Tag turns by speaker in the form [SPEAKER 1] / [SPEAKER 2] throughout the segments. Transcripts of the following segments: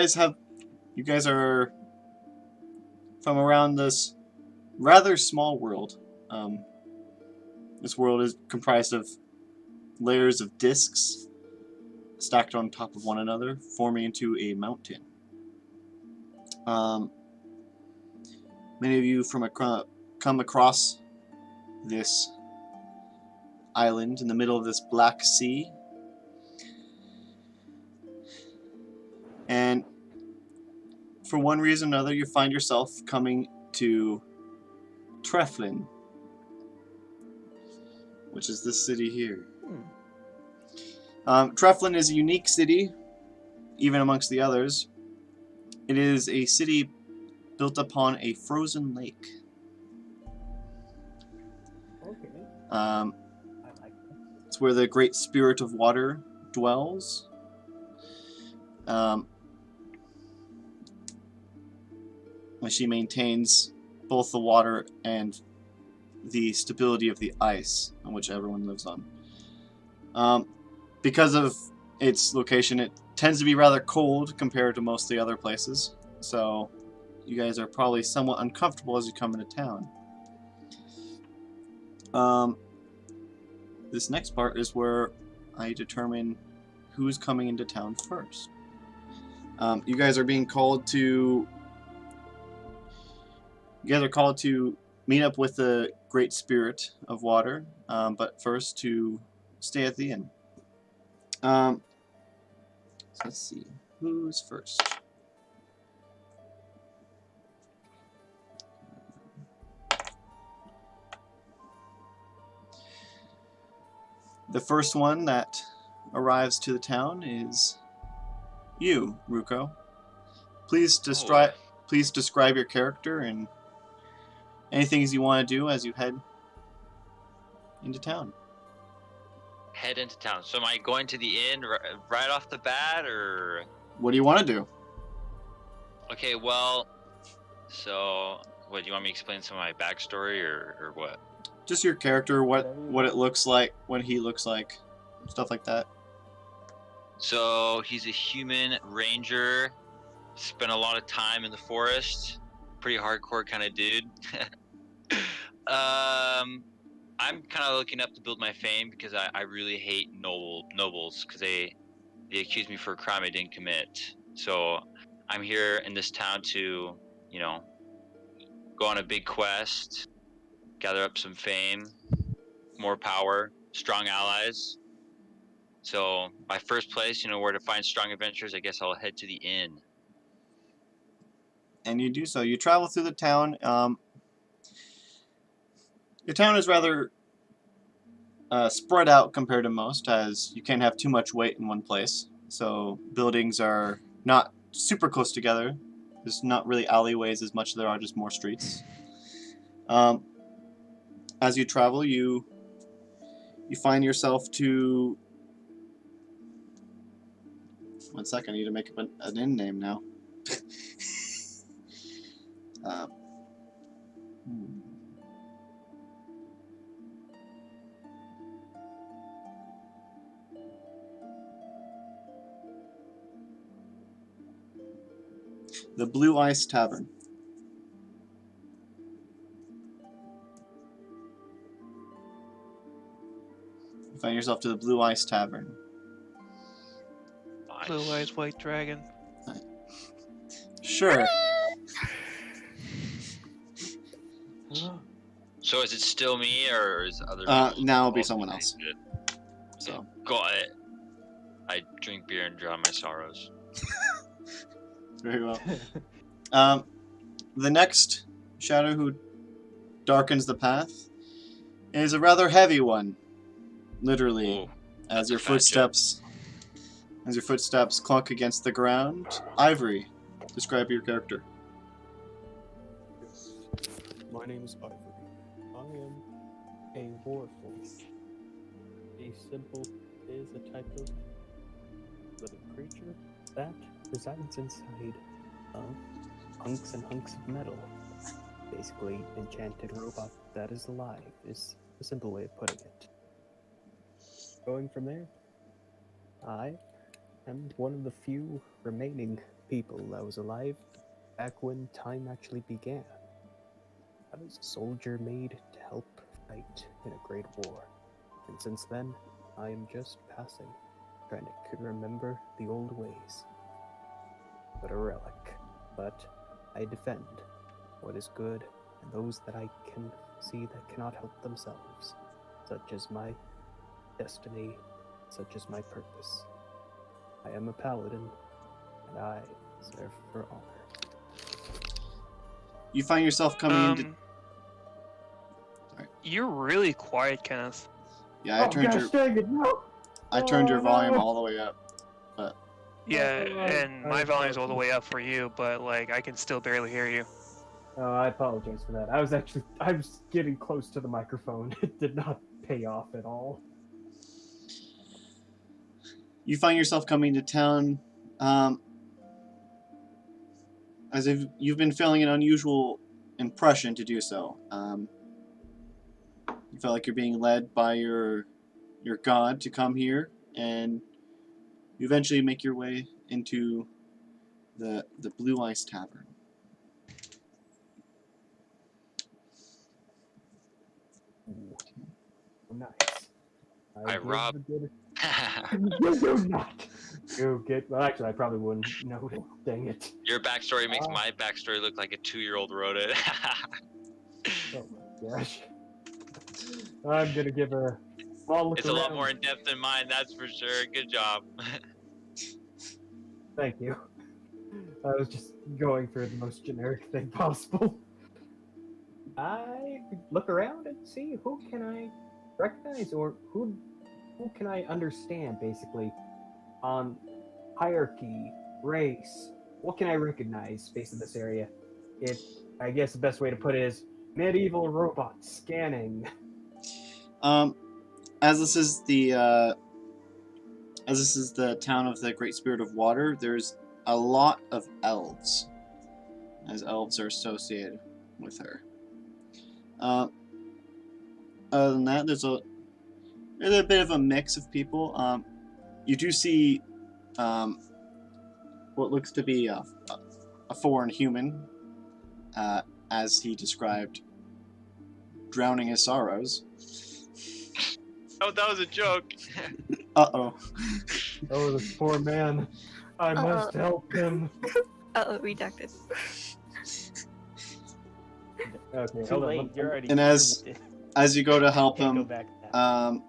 [SPEAKER 1] So you guys are from around this rather small world. This world is comprised of layers of discs stacked on top of one another, forming into a mountain. Many of you come across this island in the middle of this black sea, and for one reason or another, you find yourself coming to Treflin, which is this city here. Treflin is a unique city, even amongst the others. It is a city built upon a frozen lake.
[SPEAKER 2] Okay.
[SPEAKER 1] I
[SPEAKER 2] like that.
[SPEAKER 1] It's where the great spirit of water dwells. She maintains both the water and the stability of the ice on which everyone lives on. Because of its location, it tends to be rather cold compared to most of the other places, so you guys are probably somewhat uncomfortable as you come into town. This next part is where I determine who's coming into town first. You guys are being called to... You guys are called to meet up with the Great Spirit of Water, but first to stay at the inn. So let's see, who's first? The first one that arrives to the town is you, Ruko. Please describe your character and anything you want to do as you head into town.
[SPEAKER 3] Head into town. So am I going to the inn right off the bat, or?
[SPEAKER 1] What do you want to do?
[SPEAKER 3] Okay, well, so what, do you want me to explain some of my backstory, or what?
[SPEAKER 1] Just your character, what it looks like, what he looks like, stuff like that.
[SPEAKER 3] So he's a human ranger, spent a lot of time in the forest, pretty hardcore kind of dude. I'm kind of looking up to build my fame because I really hate nobles because they accuse me for a crime I didn't commit. So I'm here in this town to, you know, go on a big quest, gather up some fame, more power, strong allies. So my first place, you know, where to find strong adventurers, I guess I'll head to the inn.
[SPEAKER 1] And you do so. You travel through the town. Your town is rather spread out compared to most, as you can't have too much weight in one place. So buildings are not super close together. There's not really alleyways as much as there are just more streets. As you travel, you find yourself to... One second, I need to make up an inn name now. The Blue Ice Tavern. You find yourself to the Blue Ice Tavern.
[SPEAKER 3] Nice.
[SPEAKER 4] Blue Eyes White Dragon.
[SPEAKER 1] Sure.
[SPEAKER 3] So is it still me, or is other people?
[SPEAKER 1] Now it'll be
[SPEAKER 3] also
[SPEAKER 1] someone
[SPEAKER 3] doing
[SPEAKER 1] else.
[SPEAKER 3] it?
[SPEAKER 1] So.
[SPEAKER 3] Got it. I drink beer and drown my sorrows.
[SPEAKER 1] Very well. The next shadow who darkens the path is a rather heavy one, literally.
[SPEAKER 3] Ooh,
[SPEAKER 1] as your
[SPEAKER 3] a fat joke.
[SPEAKER 1] footsteps clunk against the ground. Ivory, describe your character.
[SPEAKER 2] Yes. My name is Ivory. I am a warforged. A symbol is a type of living creature that resides inside hunks and hunks of metal. Basically, enchanted robot that is alive is a simple way of putting it. Going from there, I am one of the few remaining people that was alive back when time actually began. I was a soldier made to help fight in a great war, and since then, I am just passing, trying to remember the old ways. But a relic. But I defend what is good and those that I can see that cannot help themselves, such as my destiny, such as my purpose. I am a paladin, and I serve for honor.
[SPEAKER 1] You find yourself coming into. Sorry.
[SPEAKER 4] You're really quiet, Kenneth.
[SPEAKER 1] Yeah, I turned your.
[SPEAKER 2] dang it, no!
[SPEAKER 1] I turned your volume
[SPEAKER 2] no!
[SPEAKER 1] all the way up.
[SPEAKER 4] Yeah,
[SPEAKER 2] Oh,
[SPEAKER 4] and my
[SPEAKER 2] I
[SPEAKER 4] volume's all the
[SPEAKER 2] apologize.
[SPEAKER 4] way up for you, but like I can still barely hear you.
[SPEAKER 2] Oh, I apologize for that. I was getting close to the microphone. It did not pay off at all.
[SPEAKER 1] You find yourself coming to town, as if you've been feeling an unusual impression to do so. You feel like you're being led by your god to come here, and you eventually make your way into the Blue Ice Tavern.
[SPEAKER 2] Ooh, nice.
[SPEAKER 3] I
[SPEAKER 2] give
[SPEAKER 3] rob-
[SPEAKER 2] the good- You do not. You get. Well, actually, I probably wouldn't know it. Dang it.
[SPEAKER 3] Your backstory makes
[SPEAKER 2] Ah.
[SPEAKER 3] my backstory look like a 2-year-old wrote it.
[SPEAKER 2] Oh my gosh. I'm gonna give a small look
[SPEAKER 3] It's a
[SPEAKER 2] around.
[SPEAKER 3] lot more in depth than mine, that's for sure. Good job.
[SPEAKER 2] Thank you. I was just going for the most generic thing possible. I look around and see who can I recognize, or who can I understand, basically, on hierarchy, race. What can I recognize based on this area? I guess the best way to put it is medieval robot scanning.
[SPEAKER 1] As this is the town of the Great Spirit of Water, there's a lot of elves, as elves are associated with her. Other than that, there's a bit of a mix of people. You do see what looks to be a foreign human, as he described, drowning his sorrows.
[SPEAKER 3] Oh, that was a joke.
[SPEAKER 1] Uh-oh.
[SPEAKER 2] Oh, this poor man. I must help him.
[SPEAKER 5] Redacted.
[SPEAKER 2] Okay,
[SPEAKER 6] Too
[SPEAKER 2] hold
[SPEAKER 6] late.
[SPEAKER 2] on.
[SPEAKER 6] You're already.
[SPEAKER 1] And as you go to help
[SPEAKER 6] can't go
[SPEAKER 1] him,
[SPEAKER 6] back now.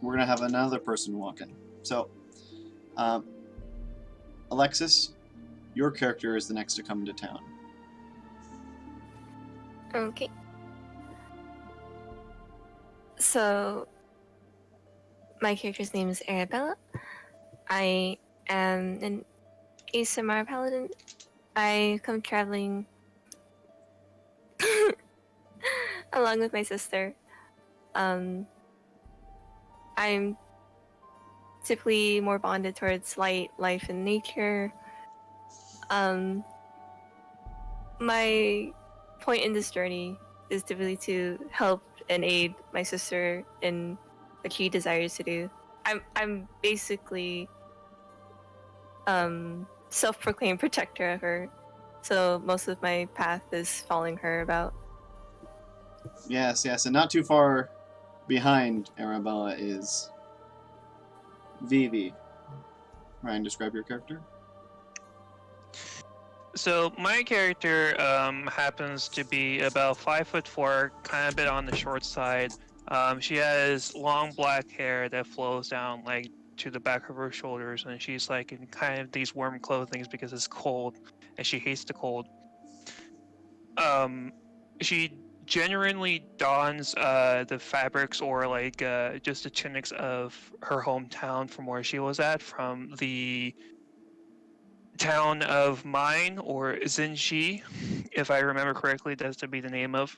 [SPEAKER 1] we're gonna have another person walk in. So, Alexis, your character is the next to come into town.
[SPEAKER 5] Okay. So, my character's name is Arabella. I am an ASMR paladin. I come traveling along with my sister. I'm typically more bonded towards light, life, and nature. My point in this journey is typically to help and aid my sister in what she desires to do. I'm basically self-proclaimed protector of her, so most of my path is following her about.
[SPEAKER 1] Yes, and not too far behind Arabella is Vivi. Ryan, describe your character.
[SPEAKER 4] So my character happens to be about 5'4", kind of a bit on the short side. She has long black hair that flows down like to the back of her shoulders, and she's like in kind of these warm clothing because it's cold, and she hates the cold. She genuinely dons the fabrics or like just the tunics of her hometown from where she was at, from the town of Mine, or Zinji, if I remember correctly, that's to be the name of.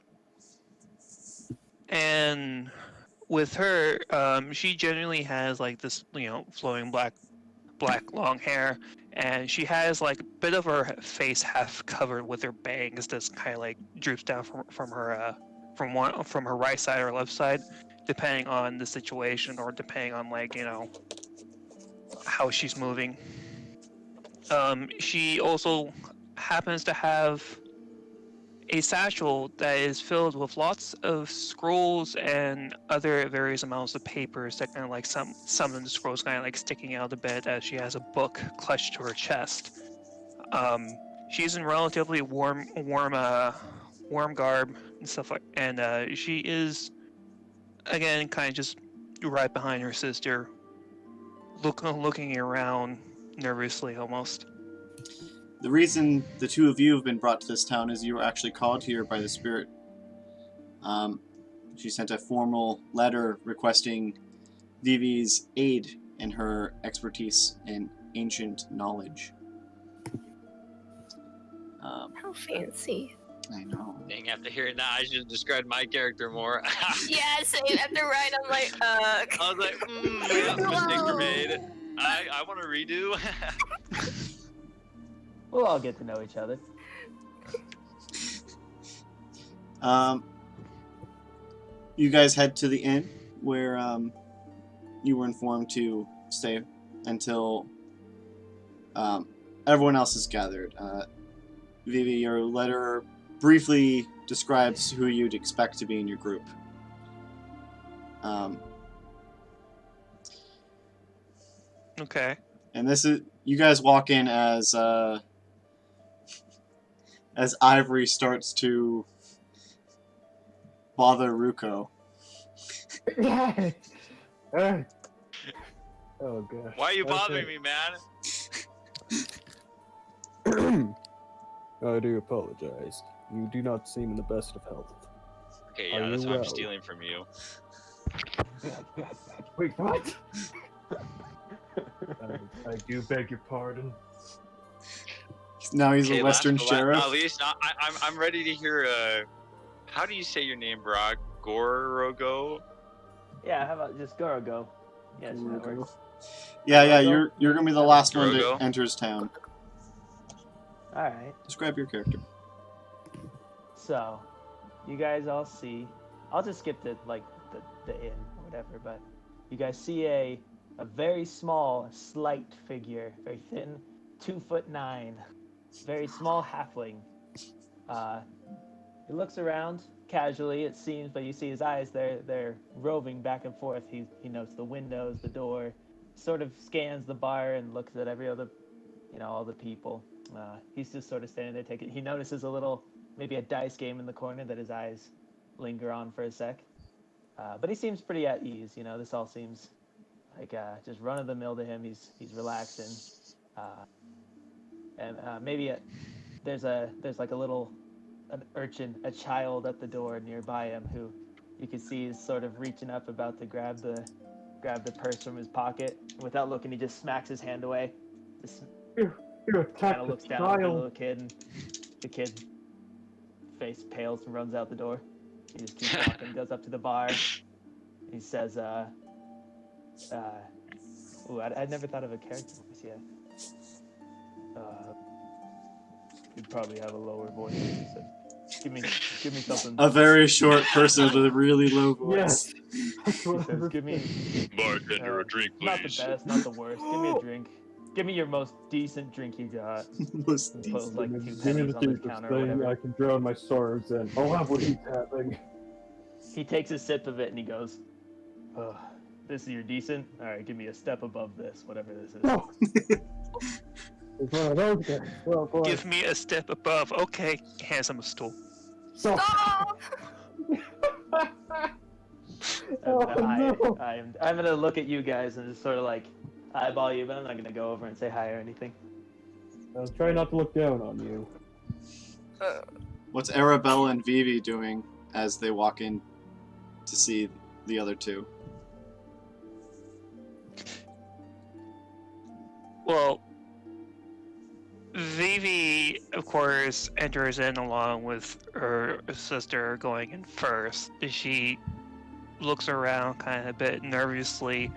[SPEAKER 4] And with her, she generally has like this, flowing black long hair, and she has like a bit of her face half covered with her bangs that's kind of like droops down from her from her right side or left side, depending on the situation or depending on like how she's moving. She also happens to have a satchel that is filled with lots of scrolls and other various amounts of papers that kind of like some of the scrolls kind of like sticking out a bit as she has a book clutched to her chest. She's in relatively warm garb and stuff like, and she is again kind of just right behind her sister, looking around nervously almost.
[SPEAKER 1] The reason the two of you have been brought to this town is you were actually called here by the spirit. She sent a formal letter requesting Vivi's aid in her expertise in ancient knowledge.
[SPEAKER 5] How fancy.
[SPEAKER 1] I know.
[SPEAKER 3] Dang, after hearing that, I should have described my character more.
[SPEAKER 5] Yeah, same. After Ryan, I'm like,
[SPEAKER 3] I was like, maybe mistakes were made. I want to redo.
[SPEAKER 6] We'll all get to know each other.
[SPEAKER 1] You guys head to the inn where you were informed to stay until everyone else is gathered. Vivi, your letter briefly describes who you'd expect to be in your group.
[SPEAKER 4] Okay.
[SPEAKER 1] And this is, you guys walk in as Ivory starts to bother Ruko.
[SPEAKER 2] Oh gosh.
[SPEAKER 3] Why are you bothering me, man?
[SPEAKER 2] I do apologize. You do not seem in the best of health.
[SPEAKER 3] Okay,
[SPEAKER 2] Are
[SPEAKER 3] yeah, that's
[SPEAKER 2] you
[SPEAKER 3] what I'm
[SPEAKER 2] well?
[SPEAKER 3] stealing from you.
[SPEAKER 2] Wait, what? I do beg your pardon.
[SPEAKER 1] Now he's
[SPEAKER 3] Okay,
[SPEAKER 1] a Western
[SPEAKER 3] last but
[SPEAKER 1] sheriff.
[SPEAKER 3] not least, I'm ready to hear. How do you say your name, Brock? Gorogo?
[SPEAKER 6] Yeah, how about just Gorogo? Yes, that works.
[SPEAKER 1] Yeah,
[SPEAKER 6] Gorogo?
[SPEAKER 1] you're gonna be the last one
[SPEAKER 3] Gorogo?
[SPEAKER 1] that enters town.
[SPEAKER 6] Alright,
[SPEAKER 1] Describe your character.
[SPEAKER 6] so you guys all see. I'll just skip the inn or whatever, but you guys see a very small, slight figure, very thin, 2'9", very small halfling. He looks around casually, it seems, but you see his eyes, they're roving back and forth. He notes the windows, the door, sort of scans the bar and looks at every other, all the people. He's just sort of standing there he notices maybe a dice game in the corner that his eyes linger on for a sec. But he seems pretty at ease, this all seems like just run of the mill to him. He's relaxing. And maybe there's like an urchin, a child at the door nearby him who you can see is sort of reaching up about to grab the purse from his pocket. Without looking, he just smacks his hand away. Just kind of looks down at the little kid, and the kid face pales and runs out the door. He just keeps walking, goes up to the bar. He says, I never thought of a character voice yet. You'd probably have a lower voice. He said, give me something.
[SPEAKER 1] A very short person with a really low voice.
[SPEAKER 2] Yes.
[SPEAKER 6] He says, give me
[SPEAKER 3] Bartender, a drink, please.
[SPEAKER 6] not the best, not the worst. Give me a drink. Give me your most decent drink you got.
[SPEAKER 1] Most
[SPEAKER 6] He pulls
[SPEAKER 1] decent.
[SPEAKER 6] like 2
[SPEAKER 2] Give me
[SPEAKER 6] pennies
[SPEAKER 2] the
[SPEAKER 6] on the
[SPEAKER 2] deepest
[SPEAKER 6] counter or
[SPEAKER 2] thing
[SPEAKER 6] whatever.
[SPEAKER 2] I can drown my sorrows in. I'll have what he's having.
[SPEAKER 6] He takes a sip of it and he goes, oh, this is your decent? Alright, give me a step above this, whatever this is.
[SPEAKER 2] No. It's one of those guys. Oh, boy.
[SPEAKER 4] Give me a step above. Okay, hands him a stool.
[SPEAKER 2] So,
[SPEAKER 5] Oh!
[SPEAKER 2] no.
[SPEAKER 6] I'm gonna look at you guys and just sort of like eyeball you, but I'm not gonna go over and say hi or anything.
[SPEAKER 2] I'll try not to look down on you.
[SPEAKER 1] What's Arabella and Vivi doing as they walk in to see the other two?
[SPEAKER 4] Well, Vivi, of course, enters in along with her sister going in first. She looks around kind of a bit nervously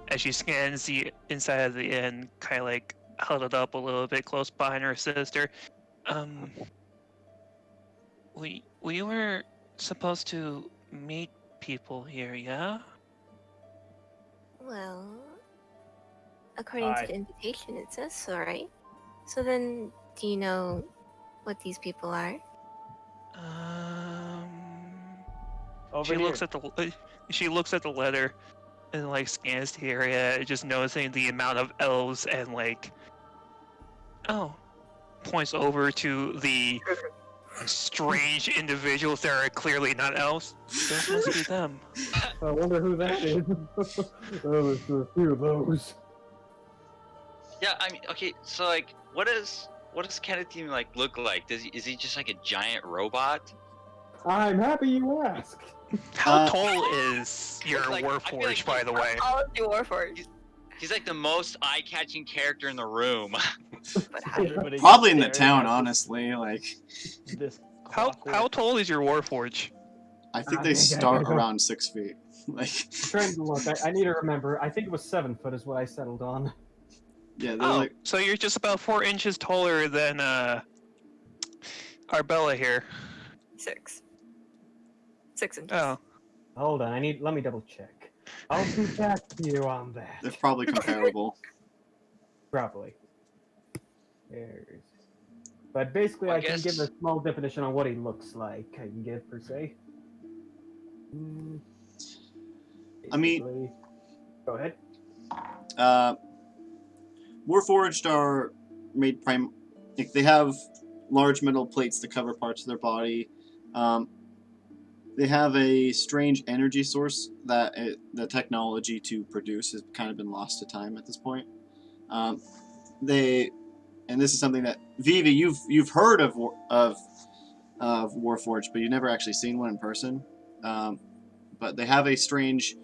[SPEAKER 4] as she scans the inside of the inn, kind of like huddled up a little bit close behind her sister. We were supposed to meet people here, yeah?
[SPEAKER 5] Well, according to
[SPEAKER 2] Aye.
[SPEAKER 5] the invitation, it says so, right? So then, do you know what these people are?
[SPEAKER 6] Over
[SPEAKER 4] She
[SPEAKER 6] here.
[SPEAKER 4] looks at the letter and like scans the area, just noticing the amount of elves and like, oh, points over to the strange individuals that are clearly not elves. Those must be them.
[SPEAKER 2] I wonder who that is. Oh, it's a few of those.
[SPEAKER 3] Yeah, I mean, okay, so like, what does Kenneth like look like? Is he just like a giant robot?
[SPEAKER 2] I'm happy you asked.
[SPEAKER 4] How tall is your
[SPEAKER 3] Like, I feel like
[SPEAKER 4] Warforged, by the way?
[SPEAKER 5] All of the Warforged.
[SPEAKER 3] He's like the most eye-catching character in the room.
[SPEAKER 5] But how do you...
[SPEAKER 6] Everybody
[SPEAKER 1] Probably
[SPEAKER 6] just
[SPEAKER 1] in the
[SPEAKER 6] staring
[SPEAKER 1] town,
[SPEAKER 6] at
[SPEAKER 1] honestly. Like,
[SPEAKER 6] This
[SPEAKER 4] How
[SPEAKER 6] clockwork.
[SPEAKER 4] tall is your Warforged?
[SPEAKER 1] I think
[SPEAKER 2] Ah,
[SPEAKER 1] they
[SPEAKER 2] yeah,
[SPEAKER 1] start
[SPEAKER 2] yeah.
[SPEAKER 1] around 6 feet. Like,
[SPEAKER 2] I'm trying to look. I need to remember. I think it was 7 foot is what I settled on.
[SPEAKER 1] yeah, they're
[SPEAKER 4] Oh,
[SPEAKER 1] like,
[SPEAKER 4] so you're just about 4 inches taller than Arbella here.
[SPEAKER 5] 6 inches.
[SPEAKER 4] Oh,
[SPEAKER 2] Hold on. Let me double check. I'll be back to you on that.
[SPEAKER 1] they're probably comparable.
[SPEAKER 2] Probably. There's. But basically,
[SPEAKER 3] Well, I
[SPEAKER 2] I can give
[SPEAKER 3] guess-
[SPEAKER 2] a small definition on what he looks like. I can give per se.
[SPEAKER 1] I mean-
[SPEAKER 2] Basically- go ahead.
[SPEAKER 1] Warforged are made like they have large metal plates that cover parts of their body. They have a strange energy source that the technology to produce has kind of been lost to time at this point. And this is something that Vivi, you've heard of Warforged, but you've never actually seen one in person. But they have a strange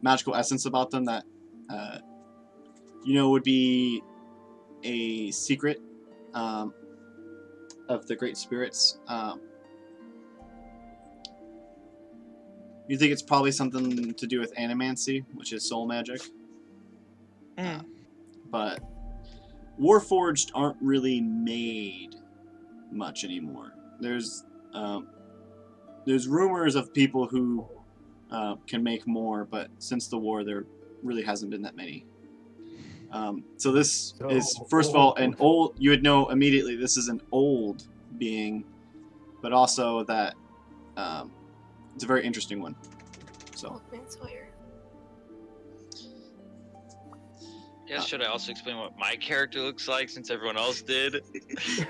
[SPEAKER 1] magical essence about them that would be a secret of the Great Spirits. You think it's probably something to do with animancy, which is soul magic. But Warforged aren't really made much anymore. There's rumors of people who can make more, but since the war, there really hasn't been that many. So this is, first of all, an old. You would know immediately this is an old being, but also that it's a very interesting one. So.
[SPEAKER 5] Old man Sawyer.
[SPEAKER 3] Yeah, should I also explain what my character looks like since everyone else did?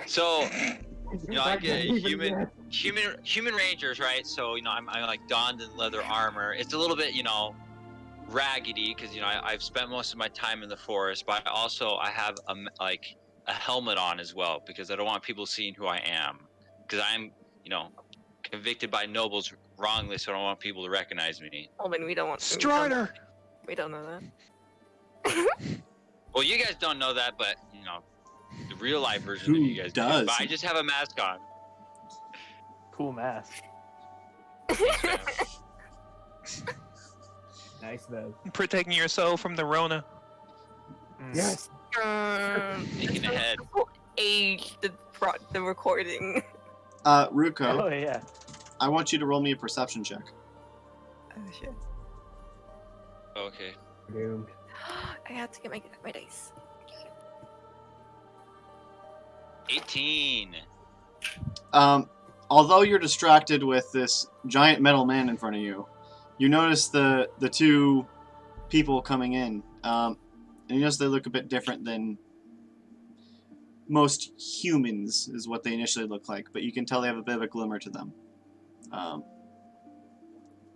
[SPEAKER 3] So, I get human rangers, right? So, I'm like donned in leather armor. It's a little bit, raggedy because I've spent most of my time in the forest, but I have a helmet on as well because I don't want people seeing who I am because I'm convicted by nobles wrongly, so I don't want people to recognize me.
[SPEAKER 5] Oh, man, we don't want...
[SPEAKER 4] Strider!
[SPEAKER 5] We don't know that.
[SPEAKER 3] Well, you guys don't know that, but the real life version of you guys
[SPEAKER 1] does?
[SPEAKER 3] do. But I just have a mask on.
[SPEAKER 6] Cool mask.
[SPEAKER 3] Thanks, man.
[SPEAKER 2] Nice though.
[SPEAKER 4] Protecting yourself from the Rona.
[SPEAKER 2] Yes.
[SPEAKER 3] Thinking
[SPEAKER 5] this
[SPEAKER 3] ahead.
[SPEAKER 5] will age the recording.
[SPEAKER 1] Ruko,
[SPEAKER 6] Oh yeah.
[SPEAKER 1] I want you to roll me a perception check.
[SPEAKER 5] Oh, shit.
[SPEAKER 3] Okay.
[SPEAKER 2] Doomed.
[SPEAKER 5] I have to get my dice.
[SPEAKER 3] 18.
[SPEAKER 1] Although you're distracted with this giant metal man in front of you, you notice the two people coming in. And you notice they look a bit different than most humans, is what they initially look like, but you can tell they have a bit of a glimmer to them.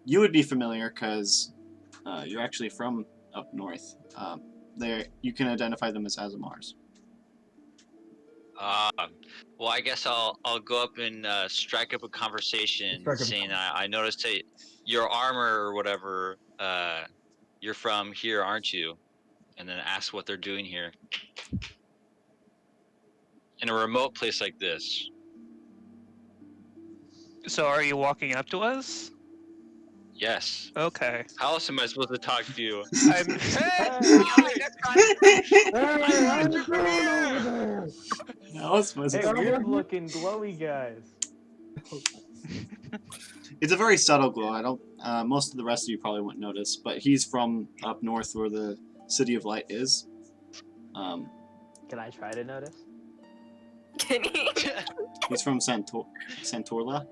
[SPEAKER 1] You would be familiar because you're actually from up north. You can identify them as Azamars.
[SPEAKER 3] Well, I guess I'll go up and strike up a conversation,
[SPEAKER 2] Strike up a
[SPEAKER 3] saying I noticed that your armor or whatever, you're from here, aren't you? And then ask what they're doing here in a remote place like this.
[SPEAKER 4] So are you walking up to us?
[SPEAKER 3] Yes.
[SPEAKER 4] Okay.
[SPEAKER 3] How else am I supposed to talk to you?
[SPEAKER 4] I'm.
[SPEAKER 2] Hey, I'm the drone over there!
[SPEAKER 1] How else was
[SPEAKER 6] Hey,
[SPEAKER 1] it?
[SPEAKER 6] weird looking glowy guys.
[SPEAKER 1] It's a very subtle glow. I don't. Most of the rest of you probably wouldn't notice, but he's from up north where the City of Light is.
[SPEAKER 6] Can I try to notice?
[SPEAKER 5] Can he?
[SPEAKER 1] He's from Santorla.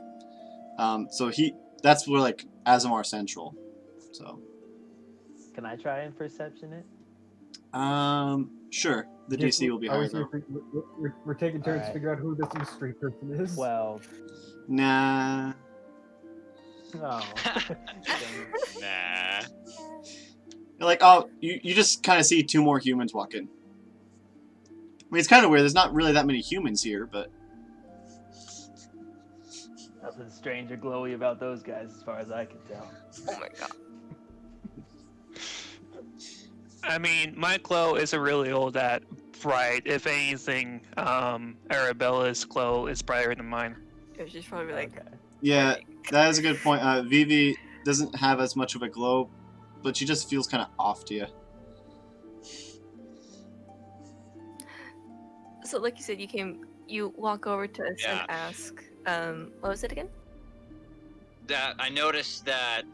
[SPEAKER 1] So that's where like Azamar Central. So.
[SPEAKER 6] Can I try and perception it?
[SPEAKER 1] Sure. The
[SPEAKER 2] Guess
[SPEAKER 1] DC will be higher though.
[SPEAKER 2] We're taking turns to
[SPEAKER 6] Alright.
[SPEAKER 2] figure out who this mystery person is.
[SPEAKER 6] 12.
[SPEAKER 1] Nah.
[SPEAKER 6] Oh.
[SPEAKER 3] Nah.
[SPEAKER 1] You're like, oh, you just kind of see two more humans walk in. I mean, it's kind of weird. There's not really that many humans here, but
[SPEAKER 6] Nothing strange or glowy about those guys as far as I can tell.
[SPEAKER 5] Oh my god.
[SPEAKER 4] I mean, my glow isn't really all that bright. If anything, Arabella's glow is brighter than mine.
[SPEAKER 5] It was just probably like,
[SPEAKER 6] Okay.
[SPEAKER 1] yeah, that is a good point. Vivi doesn't have as much of a glow, but she just feels kind of off to you.
[SPEAKER 5] so like you said, you walk over to us
[SPEAKER 3] Yeah.
[SPEAKER 5] and ask, what was it again?
[SPEAKER 3] That I noticed that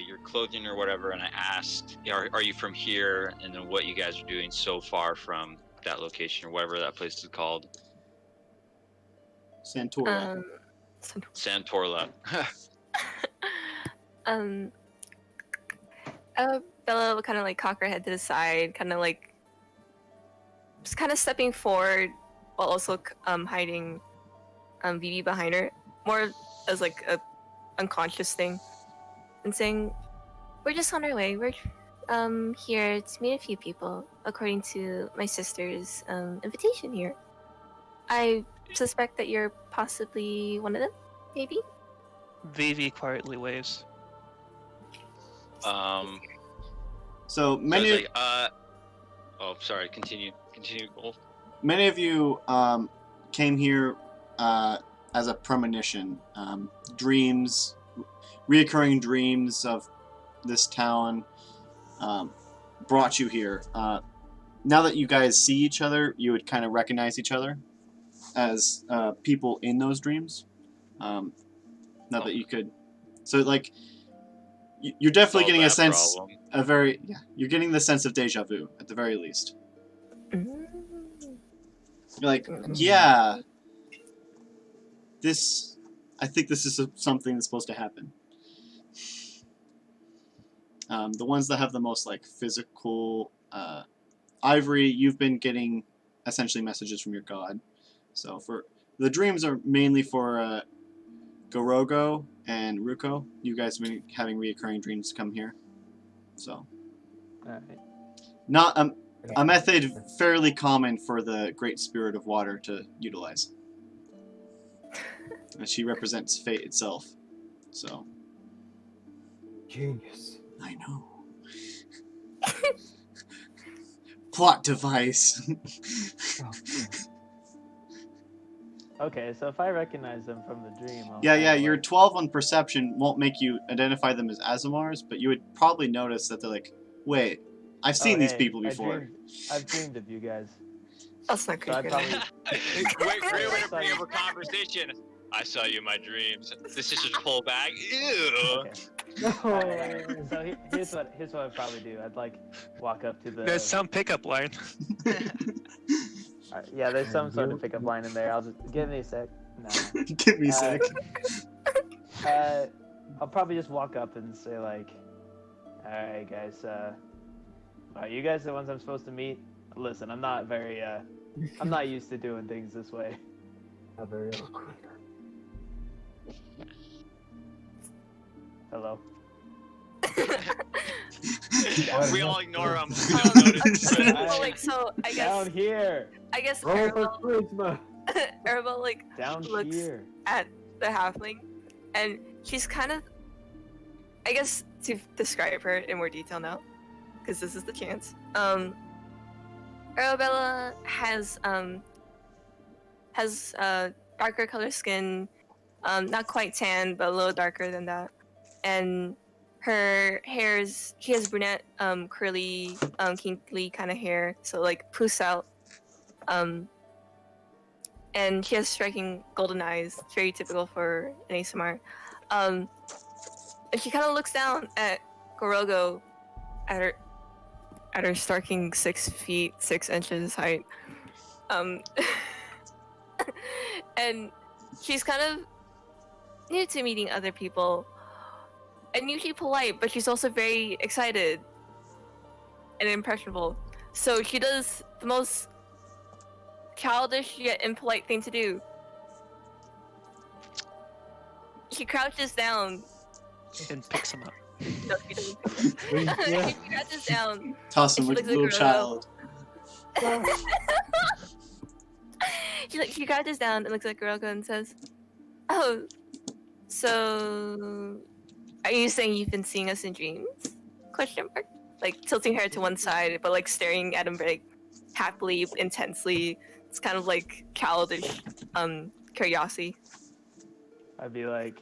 [SPEAKER 3] your clothing or whatever, and I asked, are you from here? And then what you guys are doing so far from that location or whatever that place is called.
[SPEAKER 1] Santorla.
[SPEAKER 3] Santorla.
[SPEAKER 5] Bella will kind of like cock her head to the side, kind of like just kind of stepping forward while also hiding Vivi behind her, more as like a unconscious thing, and saying, "We're just on our way. We're here to meet a few people, according to my sister's invitation here. I suspect that you're possibly one of them, maybe."
[SPEAKER 4] Vivi quietly waves.
[SPEAKER 1] So
[SPEAKER 3] So
[SPEAKER 1] many.
[SPEAKER 3] it's like, oh, sorry. Continue, Wolf.
[SPEAKER 1] Many of you came here as a premonition. Dreams, reoccurring dreams of this town brought you here. Now that you guys see each other, you would kind of recognize each other as people in those dreams. Not that you could. So, like, you're definitely
[SPEAKER 3] Solve
[SPEAKER 1] getting a
[SPEAKER 3] that
[SPEAKER 1] sense,
[SPEAKER 3] problem.
[SPEAKER 1] you're getting the sense of deja vu, at the very least. You're like, yeah, I think this is something that's supposed to happen. The ones that have the most, like, physical, Ivory, you've been getting, essentially, messages from your god. So, the dreams are mainly for, Gorogo and Ruko. You guys have been having reoccurring dreams come here. So,
[SPEAKER 6] Alright.
[SPEAKER 1] not a method fairly common for the Great Spirit of Water to utilize. She represents fate itself. So.
[SPEAKER 2] Genius.
[SPEAKER 1] I know. Plot device.
[SPEAKER 6] Okay, so if I recognize them from the dream, I'll
[SPEAKER 1] Yeah,
[SPEAKER 6] kinda
[SPEAKER 1] your
[SPEAKER 6] like-
[SPEAKER 1] 12 on perception won't make you identify them as Azamars, but you would probably notice that they're like, wait, I've seen these
[SPEAKER 6] hey,
[SPEAKER 1] people before.
[SPEAKER 6] I've dreamed of you guys.
[SPEAKER 5] That's not
[SPEAKER 6] So I'd
[SPEAKER 5] creepy.
[SPEAKER 6] probably
[SPEAKER 3] Great way to bring up a conversation. I saw you in my dreams. The sisters pull back. Ew.
[SPEAKER 6] Okay.
[SPEAKER 2] No.
[SPEAKER 6] So here's what I'd probably do. I'd like walk up to the.
[SPEAKER 4] There's some pickup line.
[SPEAKER 6] Yeah, there's some sort of pickup line in there. I'll just give me a sec. No.
[SPEAKER 1] Give me a sec.
[SPEAKER 6] I'll probably just walk up and say like, "All right, guys. Are you guys the ones I'm supposed to meet? Listen, I'm not very. I'm not used to doing things this way.
[SPEAKER 2] Not very awkward.
[SPEAKER 6] Hello."
[SPEAKER 3] We all ignore him.
[SPEAKER 5] Well, like, so I
[SPEAKER 6] Down
[SPEAKER 5] guess
[SPEAKER 6] here.
[SPEAKER 2] Roll for charisma.
[SPEAKER 5] Arabelle like
[SPEAKER 6] Down
[SPEAKER 5] looks
[SPEAKER 6] here.
[SPEAKER 5] at the halfling, and she's kind of, I guess, to describe her in more detail now, because this is the chance. Arabella has darker color skin, not quite tan, but a little darker than that. and she has brunette, curly, kinky kind of hair, so like poofs out, and she has striking golden eyes, very typical for an ASMR. And she kind of looks down at Gorogo, at her starking 6 feet 6 inches height, and she's kind of new to meeting other people, and usually polite, but she's also very excited and impressionable. So she does the most childish yet impolite thing to do. She crouches down.
[SPEAKER 4] And picks him up.
[SPEAKER 5] No, she doesn't.
[SPEAKER 2] Yeah.
[SPEAKER 5] She crouches down.
[SPEAKER 1] Toss him
[SPEAKER 5] She
[SPEAKER 1] like a
[SPEAKER 5] looks
[SPEAKER 1] little
[SPEAKER 5] at Gorogo.
[SPEAKER 1] child.
[SPEAKER 5] She crouches down and looks at Gorogo and says, "Oh, so are you saying you've been seeing us in dreams?" Question mark. Like tilting her to one side, but like staring at him very happily, intensely. It's kind of like childish curiosity.
[SPEAKER 6] I'd be like,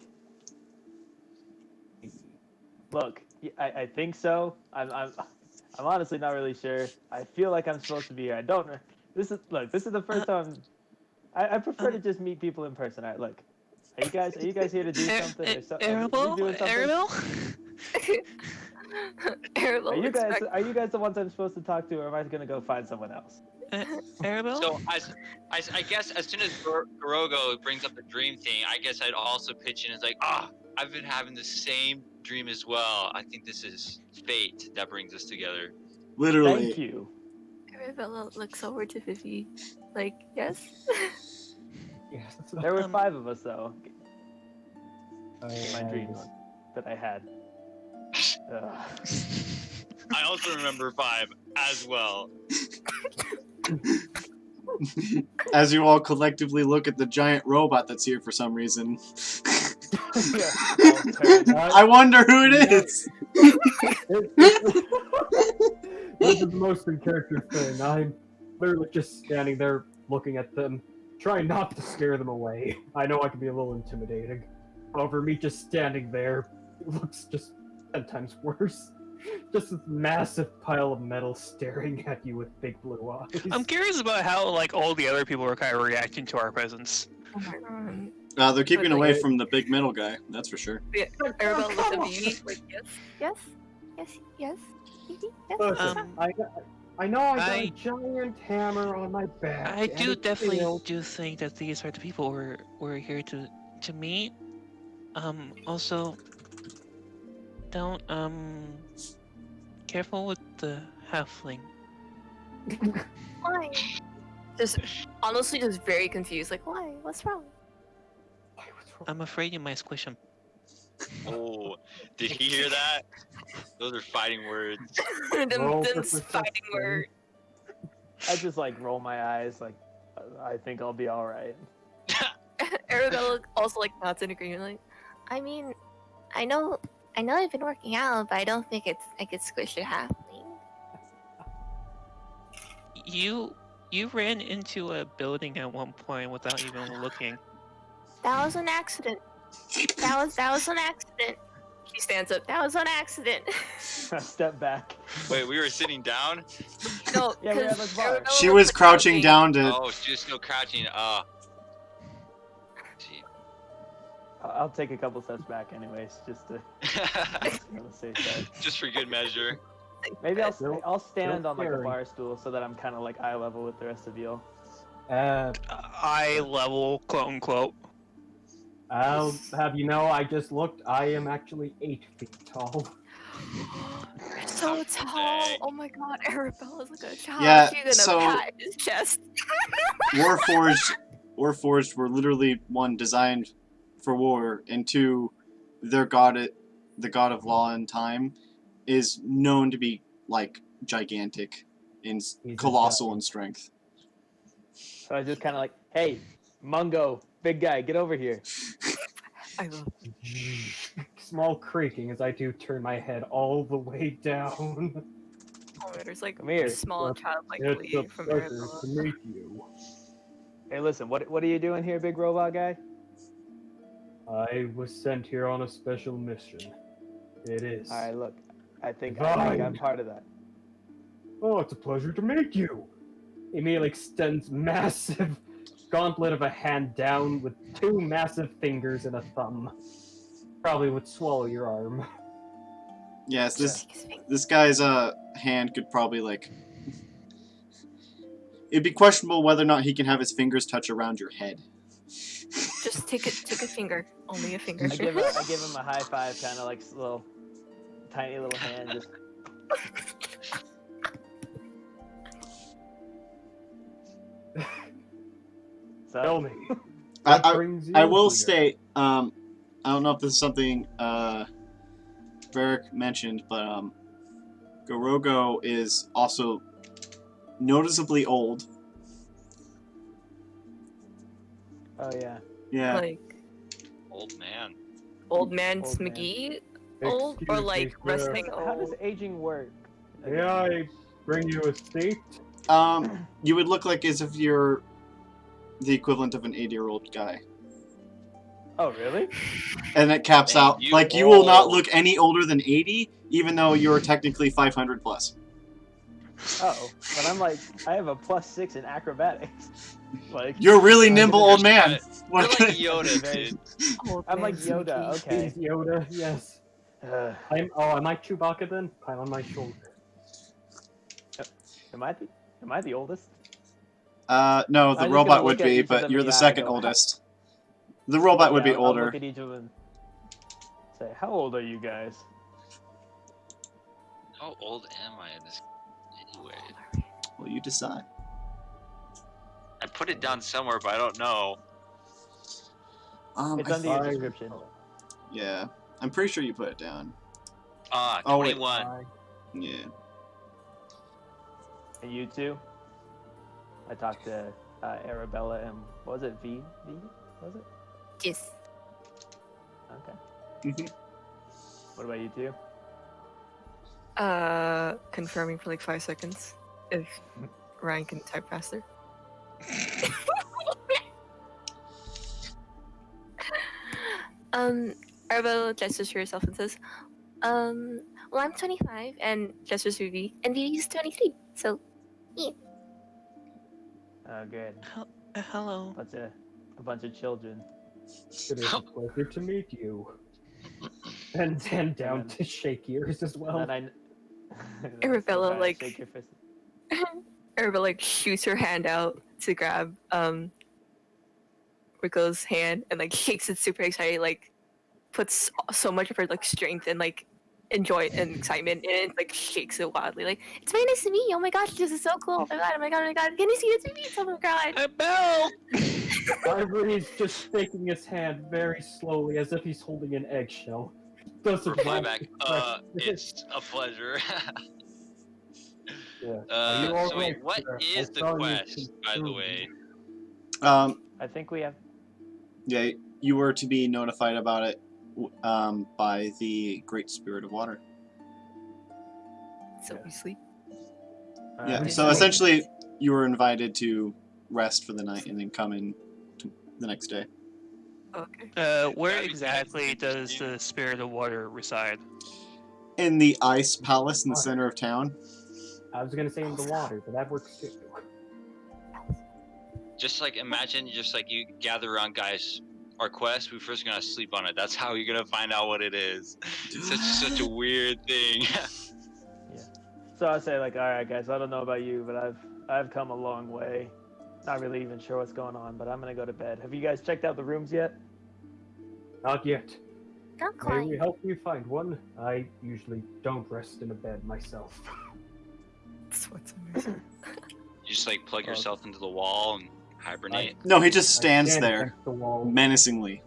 [SPEAKER 6] look, I think so. I'm honestly not really sure. I feel like I'm supposed to be here. I don't know. This is the first time. I prefer to just meet people in person. All right, look. Are you guys here to do something? Or
[SPEAKER 4] Arabelle?
[SPEAKER 6] doing something?
[SPEAKER 5] Arabelle looks back.
[SPEAKER 6] Are you guys the ones I'm supposed to talk to, or am I gonna go find someone else?
[SPEAKER 4] Arabelle?
[SPEAKER 3] So I guess as soon as Gorogo brings up the dream thing, I guess I'd also pitch in as like, I've been having the same dream as well. I think this is fate that brings us together.
[SPEAKER 1] Literally.
[SPEAKER 6] Thank you.
[SPEAKER 5] Arabella looks over to Vivi, like, yes.
[SPEAKER 2] Yes.
[SPEAKER 6] There were 5 of us though. In my
[SPEAKER 2] I
[SPEAKER 6] dreams that I had.
[SPEAKER 3] I also remember 5 as well.
[SPEAKER 1] As you all collectively look at the giant robot that's here for some reason. I wonder who it is!
[SPEAKER 2] This is the most in character thing. I'm literally just standing there looking at them, trying not to scare them away. I know I can be a little intimidating. However, me just standing there, it looks just 10 times worse. Just this massive pile of metal staring at you with big blue eyes.
[SPEAKER 4] I'm curious about how like all the other people are kind of reacting to our presence.
[SPEAKER 5] Oh my god.
[SPEAKER 1] They're keeping
[SPEAKER 5] But,
[SPEAKER 1] away
[SPEAKER 5] like,
[SPEAKER 1] from the big metal guy, that's for sure.
[SPEAKER 5] Yeah, Arabelle looks at Vivi, like, yes, yes, Vivi, yes.
[SPEAKER 2] Listen, I know I got a giant hammer on my back.
[SPEAKER 4] I do
[SPEAKER 2] and
[SPEAKER 4] definitely
[SPEAKER 2] still-
[SPEAKER 4] do think that these are the people we're here to meet. Also, don't careful with the halfling.
[SPEAKER 5] Why? Just honestly, just very confused. Like, why? What's wrong?
[SPEAKER 4] I'm afraid you might squish him.
[SPEAKER 3] Oh, did he hear that? Those are fighting words.
[SPEAKER 2] Roll for
[SPEAKER 5] them fighting
[SPEAKER 2] perception.
[SPEAKER 5] word.
[SPEAKER 6] I just like roll my eyes, like I think I'll be all right.
[SPEAKER 5] Arabella also like nods in agreement. Like, I mean, I know I've been working out, but I don't think I could squish a halfling.
[SPEAKER 4] You ran into a building at one point without even looking.
[SPEAKER 5] That was an accident. That was an accident. She stands up. That was an accident.
[SPEAKER 6] I step back.
[SPEAKER 3] Wait, we were sitting down?
[SPEAKER 5] No,
[SPEAKER 6] Yeah, we have
[SPEAKER 5] because
[SPEAKER 6] a bar.
[SPEAKER 5] Arabella
[SPEAKER 1] She
[SPEAKER 5] was
[SPEAKER 1] was
[SPEAKER 5] like
[SPEAKER 1] crouching down to...
[SPEAKER 3] Oh, she was still crouching. Gee.
[SPEAKER 6] I'll take a couple steps back, anyways, just to on the safe side.
[SPEAKER 3] Just for good measure.
[SPEAKER 6] Maybe
[SPEAKER 2] Nope.
[SPEAKER 6] I'll stand
[SPEAKER 2] Nope,
[SPEAKER 6] on like a
[SPEAKER 2] scary.
[SPEAKER 6] bar stool so that I'm kind of like eye level with the rest of you.
[SPEAKER 4] Eye level, quote unquote.
[SPEAKER 2] I'll have you know, I just looked. I am actually 8 feet tall.
[SPEAKER 5] so tall.
[SPEAKER 3] Dang.
[SPEAKER 5] Oh my god, Arabella's like a child.
[SPEAKER 1] Yeah,
[SPEAKER 5] She's gonna
[SPEAKER 1] so-
[SPEAKER 5] pat his chest.
[SPEAKER 1] Warforged were literally, 1, designed for war, and 2, their god, the god of law and time, is known to be, like, gigantic and
[SPEAKER 2] He's a
[SPEAKER 1] colossal
[SPEAKER 2] giant.
[SPEAKER 1] in strength.
[SPEAKER 6] So I just kind of like, hey, Mungo, big guy, get over here.
[SPEAKER 5] I love.
[SPEAKER 2] Small creaking as I do turn my head all the way down.
[SPEAKER 5] Oh, there's like
[SPEAKER 6] Come here.
[SPEAKER 5] a small childlike
[SPEAKER 2] It's a
[SPEAKER 5] glee from
[SPEAKER 2] pleasure
[SPEAKER 5] Arabella.
[SPEAKER 2] to meet you.
[SPEAKER 6] Hey, listen, what are you doing here, big robot guy?
[SPEAKER 2] I was sent here on a special mission. It is.
[SPEAKER 6] All right, look. I think
[SPEAKER 2] Divine.
[SPEAKER 6] I'm part of that.
[SPEAKER 2] Oh, it's a pleasure to meet you. Emil extends massive gauntlet of a hand down with 2 massive fingers and a thumb. Probably would swallow your arm.
[SPEAKER 1] Yes,
[SPEAKER 5] Just take his finger.
[SPEAKER 1] this guy's hand could probably like. It'd be questionable whether or not he can have his fingers touch around your head.
[SPEAKER 5] Just take a finger. Only a finger.
[SPEAKER 6] I give him a high five, kind of like little, tiny little hand. Just... So,
[SPEAKER 2] Tell me.
[SPEAKER 1] I-
[SPEAKER 2] What brings you
[SPEAKER 1] I will
[SPEAKER 2] here?
[SPEAKER 1] state, I don't know if this is something Varric mentioned, but Gorogo is also noticeably old.
[SPEAKER 6] oh yeah.
[SPEAKER 1] Yeah.
[SPEAKER 5] Like
[SPEAKER 3] Old man.
[SPEAKER 5] old man
[SPEAKER 6] Old man.
[SPEAKER 5] McGee old, or
[SPEAKER 2] Excuse
[SPEAKER 5] like
[SPEAKER 2] me, sir.
[SPEAKER 5] resting
[SPEAKER 6] How does
[SPEAKER 5] old?
[SPEAKER 6] aging work?
[SPEAKER 2] May I bring you a seat?
[SPEAKER 1] You would look like as if you're the equivalent of an 80-year-old guy.
[SPEAKER 6] Oh really?
[SPEAKER 1] And it caps
[SPEAKER 3] Dang,
[SPEAKER 1] out.
[SPEAKER 3] you
[SPEAKER 1] Like, you will not
[SPEAKER 3] old.
[SPEAKER 1] look any older than 80, even though you're technically 500 plus.
[SPEAKER 6] Oh, but I'm like, I have a +6 in acrobatics. Like,
[SPEAKER 1] You're a really
[SPEAKER 2] I'm
[SPEAKER 1] nimble
[SPEAKER 2] gonna-
[SPEAKER 1] old man.
[SPEAKER 3] You're
[SPEAKER 1] What-
[SPEAKER 3] like Yoda,
[SPEAKER 6] Very-
[SPEAKER 3] dude.
[SPEAKER 5] Old
[SPEAKER 6] I'm
[SPEAKER 5] man
[SPEAKER 6] like Yoda.
[SPEAKER 5] McGee.
[SPEAKER 6] Okay.
[SPEAKER 2] He's Yoda, yes. Am I Chewbacca then? I'm on my shoulder.
[SPEAKER 6] Am I the oldest?
[SPEAKER 1] No,
[SPEAKER 6] I'm
[SPEAKER 1] the
[SPEAKER 6] just gonna
[SPEAKER 1] robot would
[SPEAKER 6] look at
[SPEAKER 1] be,
[SPEAKER 6] each of
[SPEAKER 1] but
[SPEAKER 6] them
[SPEAKER 1] you're
[SPEAKER 6] in
[SPEAKER 1] the
[SPEAKER 6] the eye
[SPEAKER 1] second
[SPEAKER 6] and go,
[SPEAKER 1] oldest. The robot would be
[SPEAKER 6] I'll
[SPEAKER 1] older.
[SPEAKER 6] look at each of them. Say, how old are you guys?
[SPEAKER 3] How old am I in this? Anyway,
[SPEAKER 1] Well, you decide.
[SPEAKER 3] I put it down somewhere, but I don't know.
[SPEAKER 6] It's
[SPEAKER 1] I
[SPEAKER 6] under your
[SPEAKER 2] I-
[SPEAKER 6] description.
[SPEAKER 1] yeah, I'm pretty sure you put it down.
[SPEAKER 3] Ah,
[SPEAKER 1] Oh, wait.
[SPEAKER 3] 21.
[SPEAKER 1] Yeah.
[SPEAKER 6] And you two? I talked to Arabella and was it V? Was it?
[SPEAKER 5] Yes.
[SPEAKER 6] Okay. What about you two?
[SPEAKER 5] Confirming for like 5 seconds. If Ryan can type faster. Arabella gestures to herself and says, well, I'm 25 and gestures to Vivi, and Vivi's 23. So,
[SPEAKER 6] Oh, good.
[SPEAKER 4] Hello.
[SPEAKER 6] A bunch of children.
[SPEAKER 2] It is a pleasure to meet you. And then down to shake ears as well.
[SPEAKER 6] And then
[SPEAKER 5] Arabella,
[SPEAKER 6] I
[SPEAKER 5] like-
[SPEAKER 6] shake your fist.
[SPEAKER 5] Arabella like shoots her hand out to grab Rico's hand and like shakes it super excited, like puts so much of her like strength and like enjoy and excitement in it, like shakes it wildly, like it's very nice to meet you. Oh my gosh, this is so cool. Oh my god, oh my god, oh my god. Can you see this to me? Oh my god.
[SPEAKER 4] Bell.
[SPEAKER 2] Ivory's just shaking his hand very slowly as if he's holding an eggshell. Doesn't
[SPEAKER 3] Reply
[SPEAKER 2] want
[SPEAKER 3] back.
[SPEAKER 2] to express
[SPEAKER 3] It's a pleasure.
[SPEAKER 2] Yeah. Are you all
[SPEAKER 3] So wait,
[SPEAKER 2] right,
[SPEAKER 3] what
[SPEAKER 2] sir?
[SPEAKER 3] is
[SPEAKER 2] I
[SPEAKER 3] the
[SPEAKER 2] saw you
[SPEAKER 3] quest, by the
[SPEAKER 2] consume
[SPEAKER 3] way?
[SPEAKER 6] I think we have.
[SPEAKER 1] Yeah, you were to be notified about it by the Great Spirit of Water.
[SPEAKER 5] So we sleep.
[SPEAKER 1] Yeah,
[SPEAKER 6] Alright.
[SPEAKER 1] so essentially you were invited to rest for the night and then come in the next day.
[SPEAKER 5] Okay.
[SPEAKER 4] Where
[SPEAKER 3] That'd be
[SPEAKER 4] exactly does
[SPEAKER 3] interesting.
[SPEAKER 4] the spirit of water reside?
[SPEAKER 1] In the Ice Palace in the center of town.
[SPEAKER 2] I was gonna say in the water, but that works too.
[SPEAKER 3] Just like imagine, just like you gather around, guys. Our quest, we're first gonna sleep on it. That's how you're gonna find out what it is. Such a weird thing.
[SPEAKER 6] So I say like, all right, guys. I don't know about you, but I've come a long way. Not really even sure what's going on, but I'm gonna go to bed. Have you guys checked out the rooms yet?
[SPEAKER 2] Not yet.
[SPEAKER 5] Don't
[SPEAKER 2] May
[SPEAKER 5] cry.
[SPEAKER 2] we help you find one? I usually don't rest in a bed myself.
[SPEAKER 5] That's what's amazing.
[SPEAKER 3] You just like plug yourself into the wall and hibernate.
[SPEAKER 1] No, he just
[SPEAKER 2] I
[SPEAKER 1] stands
[SPEAKER 2] stand
[SPEAKER 1] there
[SPEAKER 2] against the wall.
[SPEAKER 1] menacingly.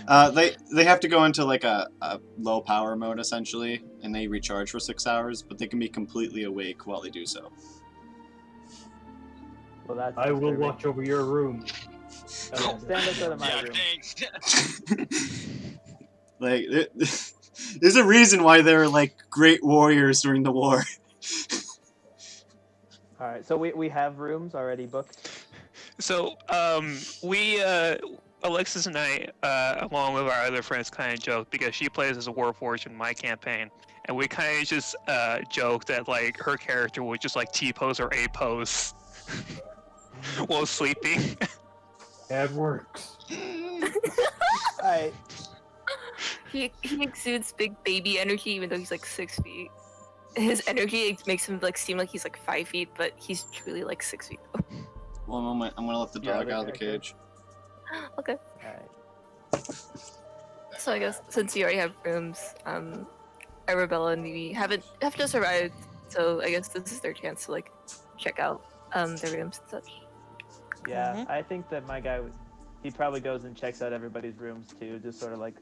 [SPEAKER 5] Oh,
[SPEAKER 1] They have to go into like a low power mode essentially, and they recharge for 6 hours, but they can be completely awake while they do so.
[SPEAKER 6] Well, that's.
[SPEAKER 2] I will
[SPEAKER 6] disturbing.
[SPEAKER 2] watch over your room.
[SPEAKER 6] Okay, stand outside of my
[SPEAKER 3] Yeah,
[SPEAKER 6] room.
[SPEAKER 3] thanks.
[SPEAKER 1] Like, there's a reason why they're like great warriors during the war.
[SPEAKER 6] All right, so we have rooms already booked.
[SPEAKER 4] So we Alexis and I, along with our other friends, kind of joke because she plays as a Warforged in my campaign, and we kind of just joke that like her character would just like T-pose or A-pose while sleeping.
[SPEAKER 2] That works.
[SPEAKER 6] Alright.
[SPEAKER 5] He exudes big baby energy, even though he's like 6 feet. His energy makes him like seem like he's like 5 feet, but he's truly like 6 feet.
[SPEAKER 1] One moment, I'm gonna let the
[SPEAKER 6] Yeah,
[SPEAKER 1] dog
[SPEAKER 6] the
[SPEAKER 1] out of the
[SPEAKER 6] character.
[SPEAKER 1] cage.
[SPEAKER 5] Okay.
[SPEAKER 6] Alright.
[SPEAKER 5] So I guess since you already have rooms, Arabella and Vivi have just arrived, so I guess this is their chance to like check out their rooms and such.
[SPEAKER 6] Yeah, I think that my guy he probably goes and checks out everybody's rooms too, just sort of like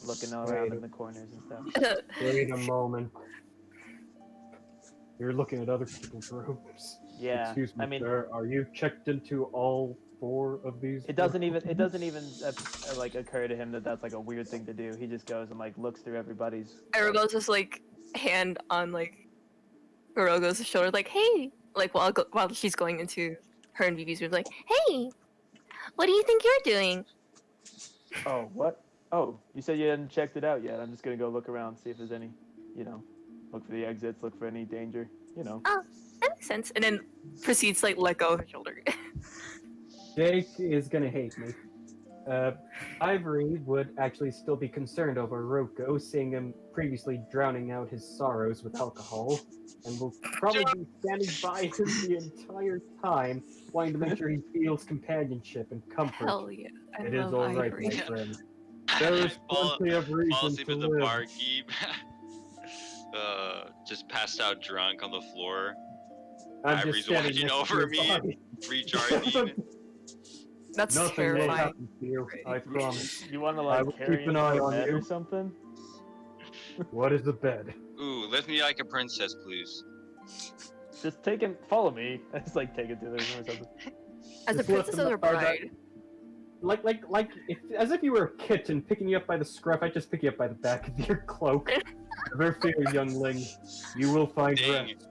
[SPEAKER 6] looking all around in the corners and stuff.
[SPEAKER 2] Wait a moment. You're looking at other people's rooms.
[SPEAKER 6] Yeah,
[SPEAKER 2] Excuse me,
[SPEAKER 6] I mean,
[SPEAKER 2] sir. Are you checked into all 4 of these?
[SPEAKER 6] it doesn't even like occur to him that that's like a weird thing to do. He just goes and like looks through everybody's.
[SPEAKER 5] Arabella's just like hand on like Hirogo's shoulder, like, hey, like while she's going into her and Vivi's room, like, hey, what do you think you're doing?
[SPEAKER 6] Oh, what? Oh, you said you hadn't checked it out yet. I'm just gonna go look around, see if there's any, look for the exits, look for any danger,
[SPEAKER 5] Oh, that makes sense. And then proceeds to like let go of her shoulder.
[SPEAKER 2] Jake is gonna hate me. Ivory would actually still be concerned over Roko, seeing him previously drowning out his sorrows with alcohol, and will probably be standing by him the entire time, wanting to make sure he feels companionship and comfort.
[SPEAKER 5] Hell yeah, I
[SPEAKER 2] It is
[SPEAKER 5] love
[SPEAKER 2] all right,
[SPEAKER 5] Ivory.
[SPEAKER 2] my friend. There is plenty of
[SPEAKER 3] Fall
[SPEAKER 2] reason
[SPEAKER 3] asleep
[SPEAKER 2] to
[SPEAKER 3] at the
[SPEAKER 2] live.
[SPEAKER 3] barkeep. Just passed out drunk on the floor.
[SPEAKER 2] I'm
[SPEAKER 3] Ivory's
[SPEAKER 2] just standing
[SPEAKER 3] watching
[SPEAKER 2] next
[SPEAKER 3] over
[SPEAKER 2] to
[SPEAKER 3] me.
[SPEAKER 2] your body.
[SPEAKER 3] Recharging.
[SPEAKER 5] That's
[SPEAKER 2] Nothing will
[SPEAKER 5] terrifying.
[SPEAKER 2] happen to you, I promise.
[SPEAKER 6] You want to
[SPEAKER 2] I
[SPEAKER 6] like
[SPEAKER 2] will
[SPEAKER 6] carry
[SPEAKER 2] keep
[SPEAKER 6] him
[SPEAKER 2] an eye
[SPEAKER 6] to a
[SPEAKER 2] on
[SPEAKER 6] bed
[SPEAKER 2] you.
[SPEAKER 6] or something?
[SPEAKER 2] What is the bed?
[SPEAKER 3] Ooh, lift me like a princess, please.
[SPEAKER 6] Just take him, follow me. Just like take it to the room or something.
[SPEAKER 5] As a
[SPEAKER 2] Just lift
[SPEAKER 5] princess
[SPEAKER 2] him
[SPEAKER 5] or
[SPEAKER 2] up by the-
[SPEAKER 5] bride.
[SPEAKER 2] As if you were a kitten picking you up by the scruff, I'd just pick you up by the back of your cloak. Never fear, youngling. You will find
[SPEAKER 3] Dang.
[SPEAKER 2] rest.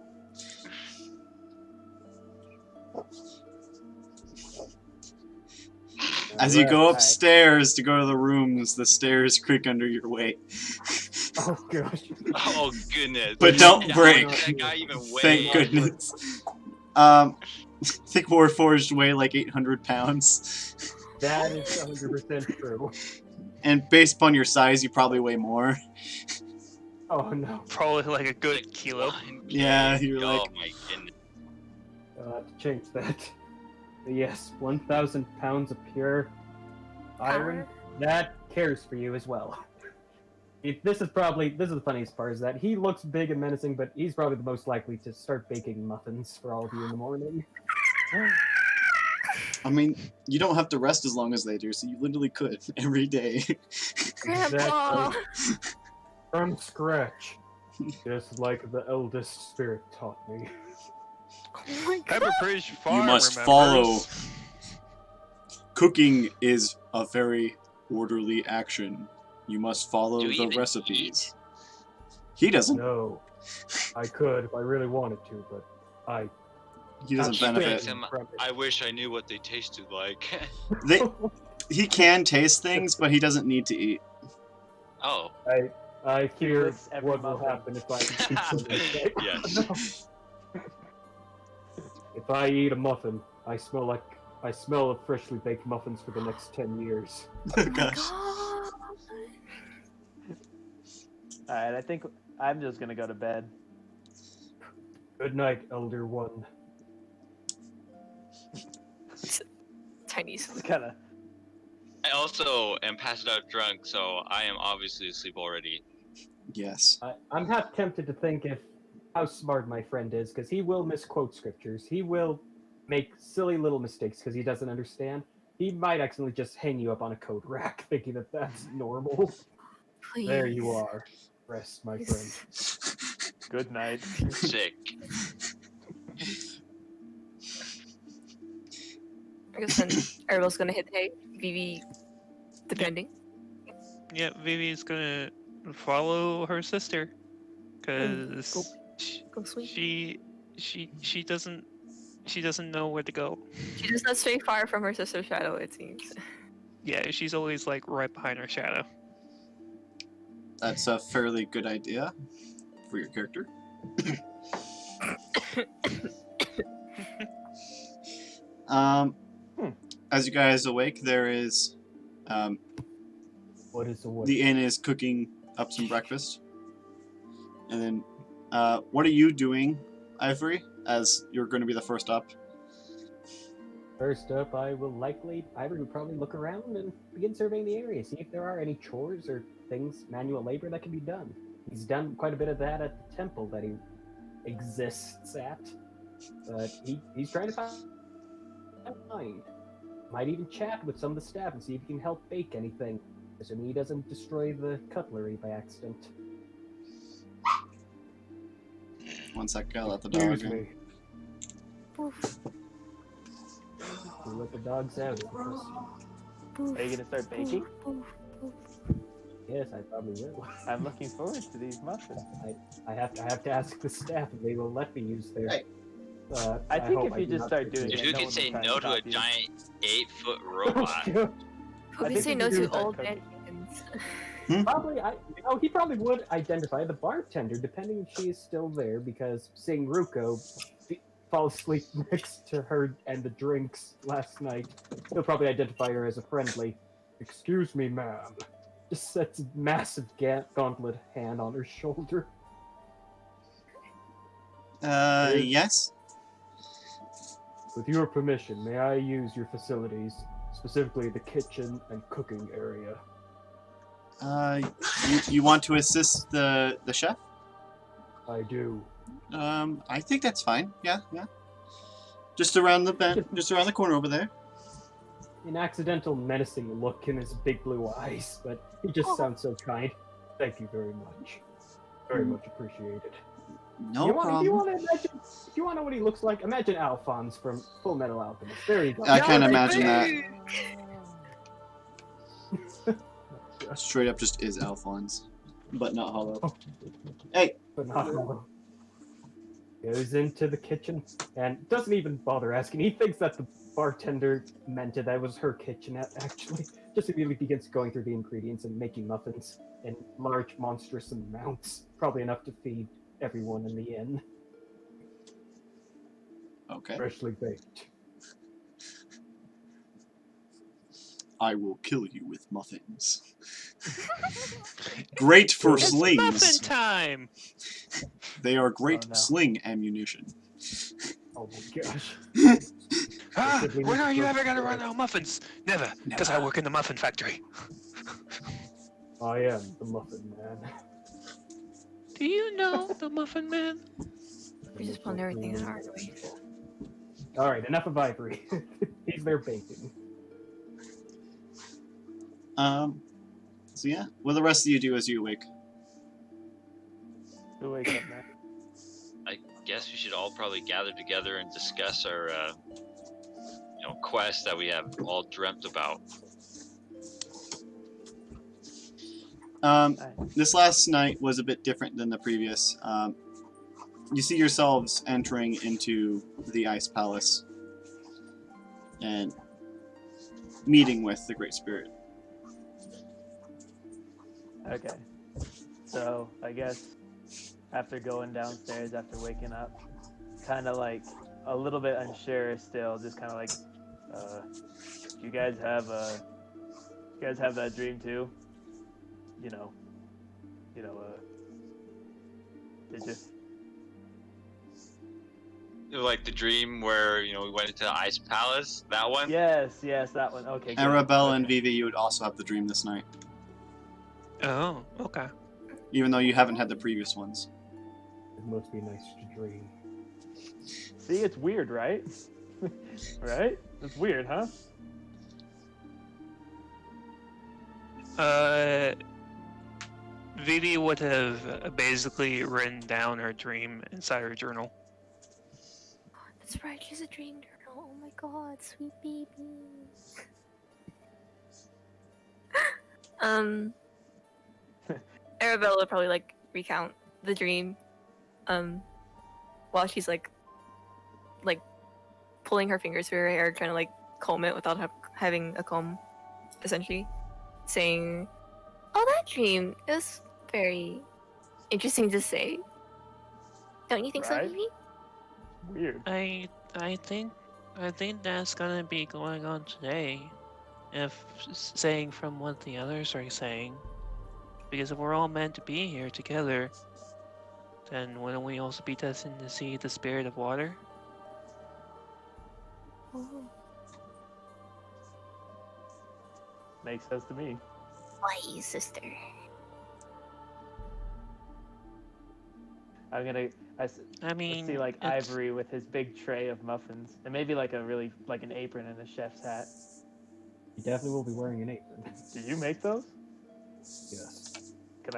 [SPEAKER 1] As you go
[SPEAKER 2] Alright.
[SPEAKER 1] upstairs to go to the rooms, the stairs creak under your weight.
[SPEAKER 2] Oh gosh.
[SPEAKER 3] Oh goodness.
[SPEAKER 1] But don't
[SPEAKER 3] How
[SPEAKER 1] break.
[SPEAKER 3] does that guy even weigh?
[SPEAKER 1] Thank goodness. I think Warforged weigh like 800 pounds.
[SPEAKER 2] That is 100% true.
[SPEAKER 1] And based upon your size, you probably weigh more.
[SPEAKER 2] Oh no.
[SPEAKER 4] Probably like a good
[SPEAKER 3] Like,
[SPEAKER 4] kilo.
[SPEAKER 3] 1K.
[SPEAKER 1] Yeah, you're
[SPEAKER 3] Oh
[SPEAKER 1] like-
[SPEAKER 3] my goodness.
[SPEAKER 2] To change that. But yes, 1,000 pounds of pure iron. That cares for you as well. This is the funniest part, is that he looks big and menacing, but he's probably the most likely to start baking muffins for all of you in the morning.
[SPEAKER 1] I mean, you don't have to rest as long as they do, so you literally could every day.
[SPEAKER 5] Grandpa!
[SPEAKER 2] Exactly. From scratch. Just like the eldest spirit taught me.
[SPEAKER 5] Oh my god.
[SPEAKER 4] Pepperbridge Farm.
[SPEAKER 1] You must
[SPEAKER 4] remembers.
[SPEAKER 1] follow. Cooking is a very orderly action. You must follow
[SPEAKER 3] Do we
[SPEAKER 1] the
[SPEAKER 3] even
[SPEAKER 1] recipes. He doesn't.
[SPEAKER 2] No. I could if I really wanted to, but
[SPEAKER 1] He doesn't
[SPEAKER 2] I'm
[SPEAKER 1] benefit.
[SPEAKER 2] staying from it.
[SPEAKER 3] I wish I knew what they tasted like.
[SPEAKER 1] He can taste things, but he doesn't need to eat.
[SPEAKER 3] Oh.
[SPEAKER 2] I fear
[SPEAKER 6] licks every
[SPEAKER 2] what will
[SPEAKER 6] muffin.
[SPEAKER 2] happen if I keep something.
[SPEAKER 3] Yes.
[SPEAKER 2] If I eat a muffin, I smell of freshly baked muffins for the next 10 years.
[SPEAKER 1] Oh gosh.
[SPEAKER 5] God.
[SPEAKER 6] Alright, I think I'm just gonna go to bed.
[SPEAKER 2] Good night, Elder One.
[SPEAKER 5] Tiny
[SPEAKER 6] It's
[SPEAKER 5] sleep.
[SPEAKER 6] kinda.
[SPEAKER 3] I also am passed out drunk, so I am obviously asleep already.
[SPEAKER 1] Yes.
[SPEAKER 2] I'm half tempted to think how smart my friend is, because he will misquote scriptures. He will make silly little mistakes because he doesn't understand. He might accidentally just hang you up on a coat rack, thinking that that's normal.
[SPEAKER 5] Please.
[SPEAKER 2] There you are. Rest, my friend.
[SPEAKER 6] Good night.
[SPEAKER 3] Sick.
[SPEAKER 5] I guess then Ariel's gonna hit hay. Vivi, depending.
[SPEAKER 4] Yeah, Vivi's gonna follow her sister,
[SPEAKER 5] Go
[SPEAKER 4] cause
[SPEAKER 5] sleep.
[SPEAKER 4] she doesn't know where to go.
[SPEAKER 5] She does not stray far from her sister's shadow, it seems.
[SPEAKER 4] Yeah, she's always like right behind her shadow.
[SPEAKER 1] That's a fairly good idea for your character. As you guys awake, there is
[SPEAKER 2] What is the word?
[SPEAKER 1] the inn is cooking up some breakfast. And then, what are you doing, Ivory, as you're going to be the first up?
[SPEAKER 2] First up, Ivory would probably look around and begin surveying the area, see if there are any chores or things, manual labor that can be done. He's done quite a bit of that at the temple that he exists at, but he's trying to find. Might even chat with some of the staff and see if he can help bake anything, assuming he doesn't destroy the cutlery by accident.
[SPEAKER 1] One sec, I'll let the dog
[SPEAKER 2] Excuse
[SPEAKER 1] in.
[SPEAKER 2] me.
[SPEAKER 5] Poof,
[SPEAKER 2] You let the dogs out.
[SPEAKER 5] poof,
[SPEAKER 6] Are you gonna start baking?
[SPEAKER 5] poof, poof.
[SPEAKER 2] Yes, I probably will.
[SPEAKER 6] I'm looking forward to these muffins.
[SPEAKER 2] I have to ask the staff if they will let me use their.
[SPEAKER 1] Hey.
[SPEAKER 6] I think
[SPEAKER 2] hope
[SPEAKER 6] if
[SPEAKER 2] I
[SPEAKER 6] you
[SPEAKER 2] do
[SPEAKER 6] just
[SPEAKER 2] not
[SPEAKER 6] start
[SPEAKER 2] forget.
[SPEAKER 6] doing
[SPEAKER 3] If
[SPEAKER 6] it,
[SPEAKER 3] you
[SPEAKER 6] no
[SPEAKER 3] could
[SPEAKER 6] one
[SPEAKER 3] say
[SPEAKER 6] will try
[SPEAKER 3] no
[SPEAKER 6] and
[SPEAKER 3] to a
[SPEAKER 6] stop you.
[SPEAKER 3] giant 8-foot robot.
[SPEAKER 5] Who
[SPEAKER 6] I
[SPEAKER 5] can
[SPEAKER 6] think
[SPEAKER 5] say
[SPEAKER 6] we
[SPEAKER 5] no
[SPEAKER 6] can do
[SPEAKER 5] to
[SPEAKER 6] that
[SPEAKER 5] old
[SPEAKER 6] cooking.
[SPEAKER 5] mannequins?
[SPEAKER 2] Probably, he probably would identify the bartender, depending if she is still there, because seeing Ruko fall asleep next to her and the drinks last night, he'll probably identify her as a friendly, "Excuse me, ma'am." Just sets a massive gauntlet hand on her shoulder.
[SPEAKER 1] Yes?
[SPEAKER 2] With your permission, may I use your facilities, specifically the kitchen and cooking area?
[SPEAKER 1] You want to assist the chef?
[SPEAKER 2] I do.
[SPEAKER 1] I think that's fine. Yeah. Just around the corner over there.
[SPEAKER 2] An accidental menacing look in his big blue eyes, but he just sounds so kind. Thank you very much. Very much appreciated.
[SPEAKER 1] No problem.
[SPEAKER 2] If you want to know what he looks like, imagine Alphonse from Full Metal Alchemist. There you go.
[SPEAKER 1] I can't
[SPEAKER 5] No,
[SPEAKER 1] imagine that.
[SPEAKER 5] baby.
[SPEAKER 1] Straight up just is Alphonse, but not hollow. Hey!
[SPEAKER 2] But not hollow. Goes into the kitchen and doesn't even bother asking. He thinks that the bartender meant it. That was her kitchen, actually. Just immediately begins going through the ingredients and making muffins in large, monstrous amounts. Probably enough to feed everyone in the inn.
[SPEAKER 1] Okay.
[SPEAKER 2] Freshly baked.
[SPEAKER 1] I will kill you with muffins. Great for
[SPEAKER 4] It's
[SPEAKER 1] slings.
[SPEAKER 4] muffin time!
[SPEAKER 1] They are great
[SPEAKER 6] Oh, no.
[SPEAKER 1] sling ammunition.
[SPEAKER 2] Oh my gosh.
[SPEAKER 4] Ah, when are you ever gonna run out of muffins? Never, because I
[SPEAKER 1] Never.
[SPEAKER 4] work in the muffin factory.
[SPEAKER 2] I am the Muffin Man.
[SPEAKER 4] Do you know the Muffin Man?
[SPEAKER 5] We just put everything in our way.
[SPEAKER 2] Alright, enough of Ivory. He's there baking.
[SPEAKER 1] So yeah, what do the rest of you do as you awake?
[SPEAKER 6] Who wakes up next?
[SPEAKER 3] I guess we should all probably gather together and discuss our, quest that we have all dreamt about.
[SPEAKER 1] This last night was a bit different than the previous. You see yourselves entering into the Ice Palace and meeting with the Great Spirit.
[SPEAKER 6] Okay. So, I guess after going downstairs, after waking up, kind of like a little bit unsure still, just kind of like, do you guys have that dream too? Did you?
[SPEAKER 3] Like the dream where, we went into the Ice Palace, that one?
[SPEAKER 6] Yes, that one. Okay. good.
[SPEAKER 1] Arabella and
[SPEAKER 6] Okay.
[SPEAKER 1] Vivi, you would also have the dream this night,
[SPEAKER 4] Oh, okay.
[SPEAKER 1] even though you haven't had the previous ones.
[SPEAKER 2] It must be nice to dream.
[SPEAKER 6] See, it's weird, right? Right? It's weird, huh?
[SPEAKER 4] Vivi would have basically written down her dream inside her journal.
[SPEAKER 5] That's right, she's a dream journal. Oh my god, sweet baby. Arabella would probably like recount the dream, while she's like pulling her fingers through her hair, trying to like comb it without having a comb. essentially, saying, "Oh, that dream is very interesting to say. Don't you think so,
[SPEAKER 6] Right?
[SPEAKER 5] Vivi?"
[SPEAKER 6] Weird.
[SPEAKER 4] I think that's gonna be going on today. If saying from what the others are saying, because if we're all meant to be here together, then wouldn't we also be destined to see the spirit of water?
[SPEAKER 5] Oh,
[SPEAKER 6] Makes sense to me.
[SPEAKER 5] why, sister?
[SPEAKER 6] I'm gonna. I
[SPEAKER 4] I mean,
[SPEAKER 6] see like
[SPEAKER 4] it's-
[SPEAKER 6] Ivory with his big tray of muffins, and maybe like an apron and a chef's hat.
[SPEAKER 2] You definitely will be wearing an apron.
[SPEAKER 6] Do you make those?
[SPEAKER 2] Yes.
[SPEAKER 6] Can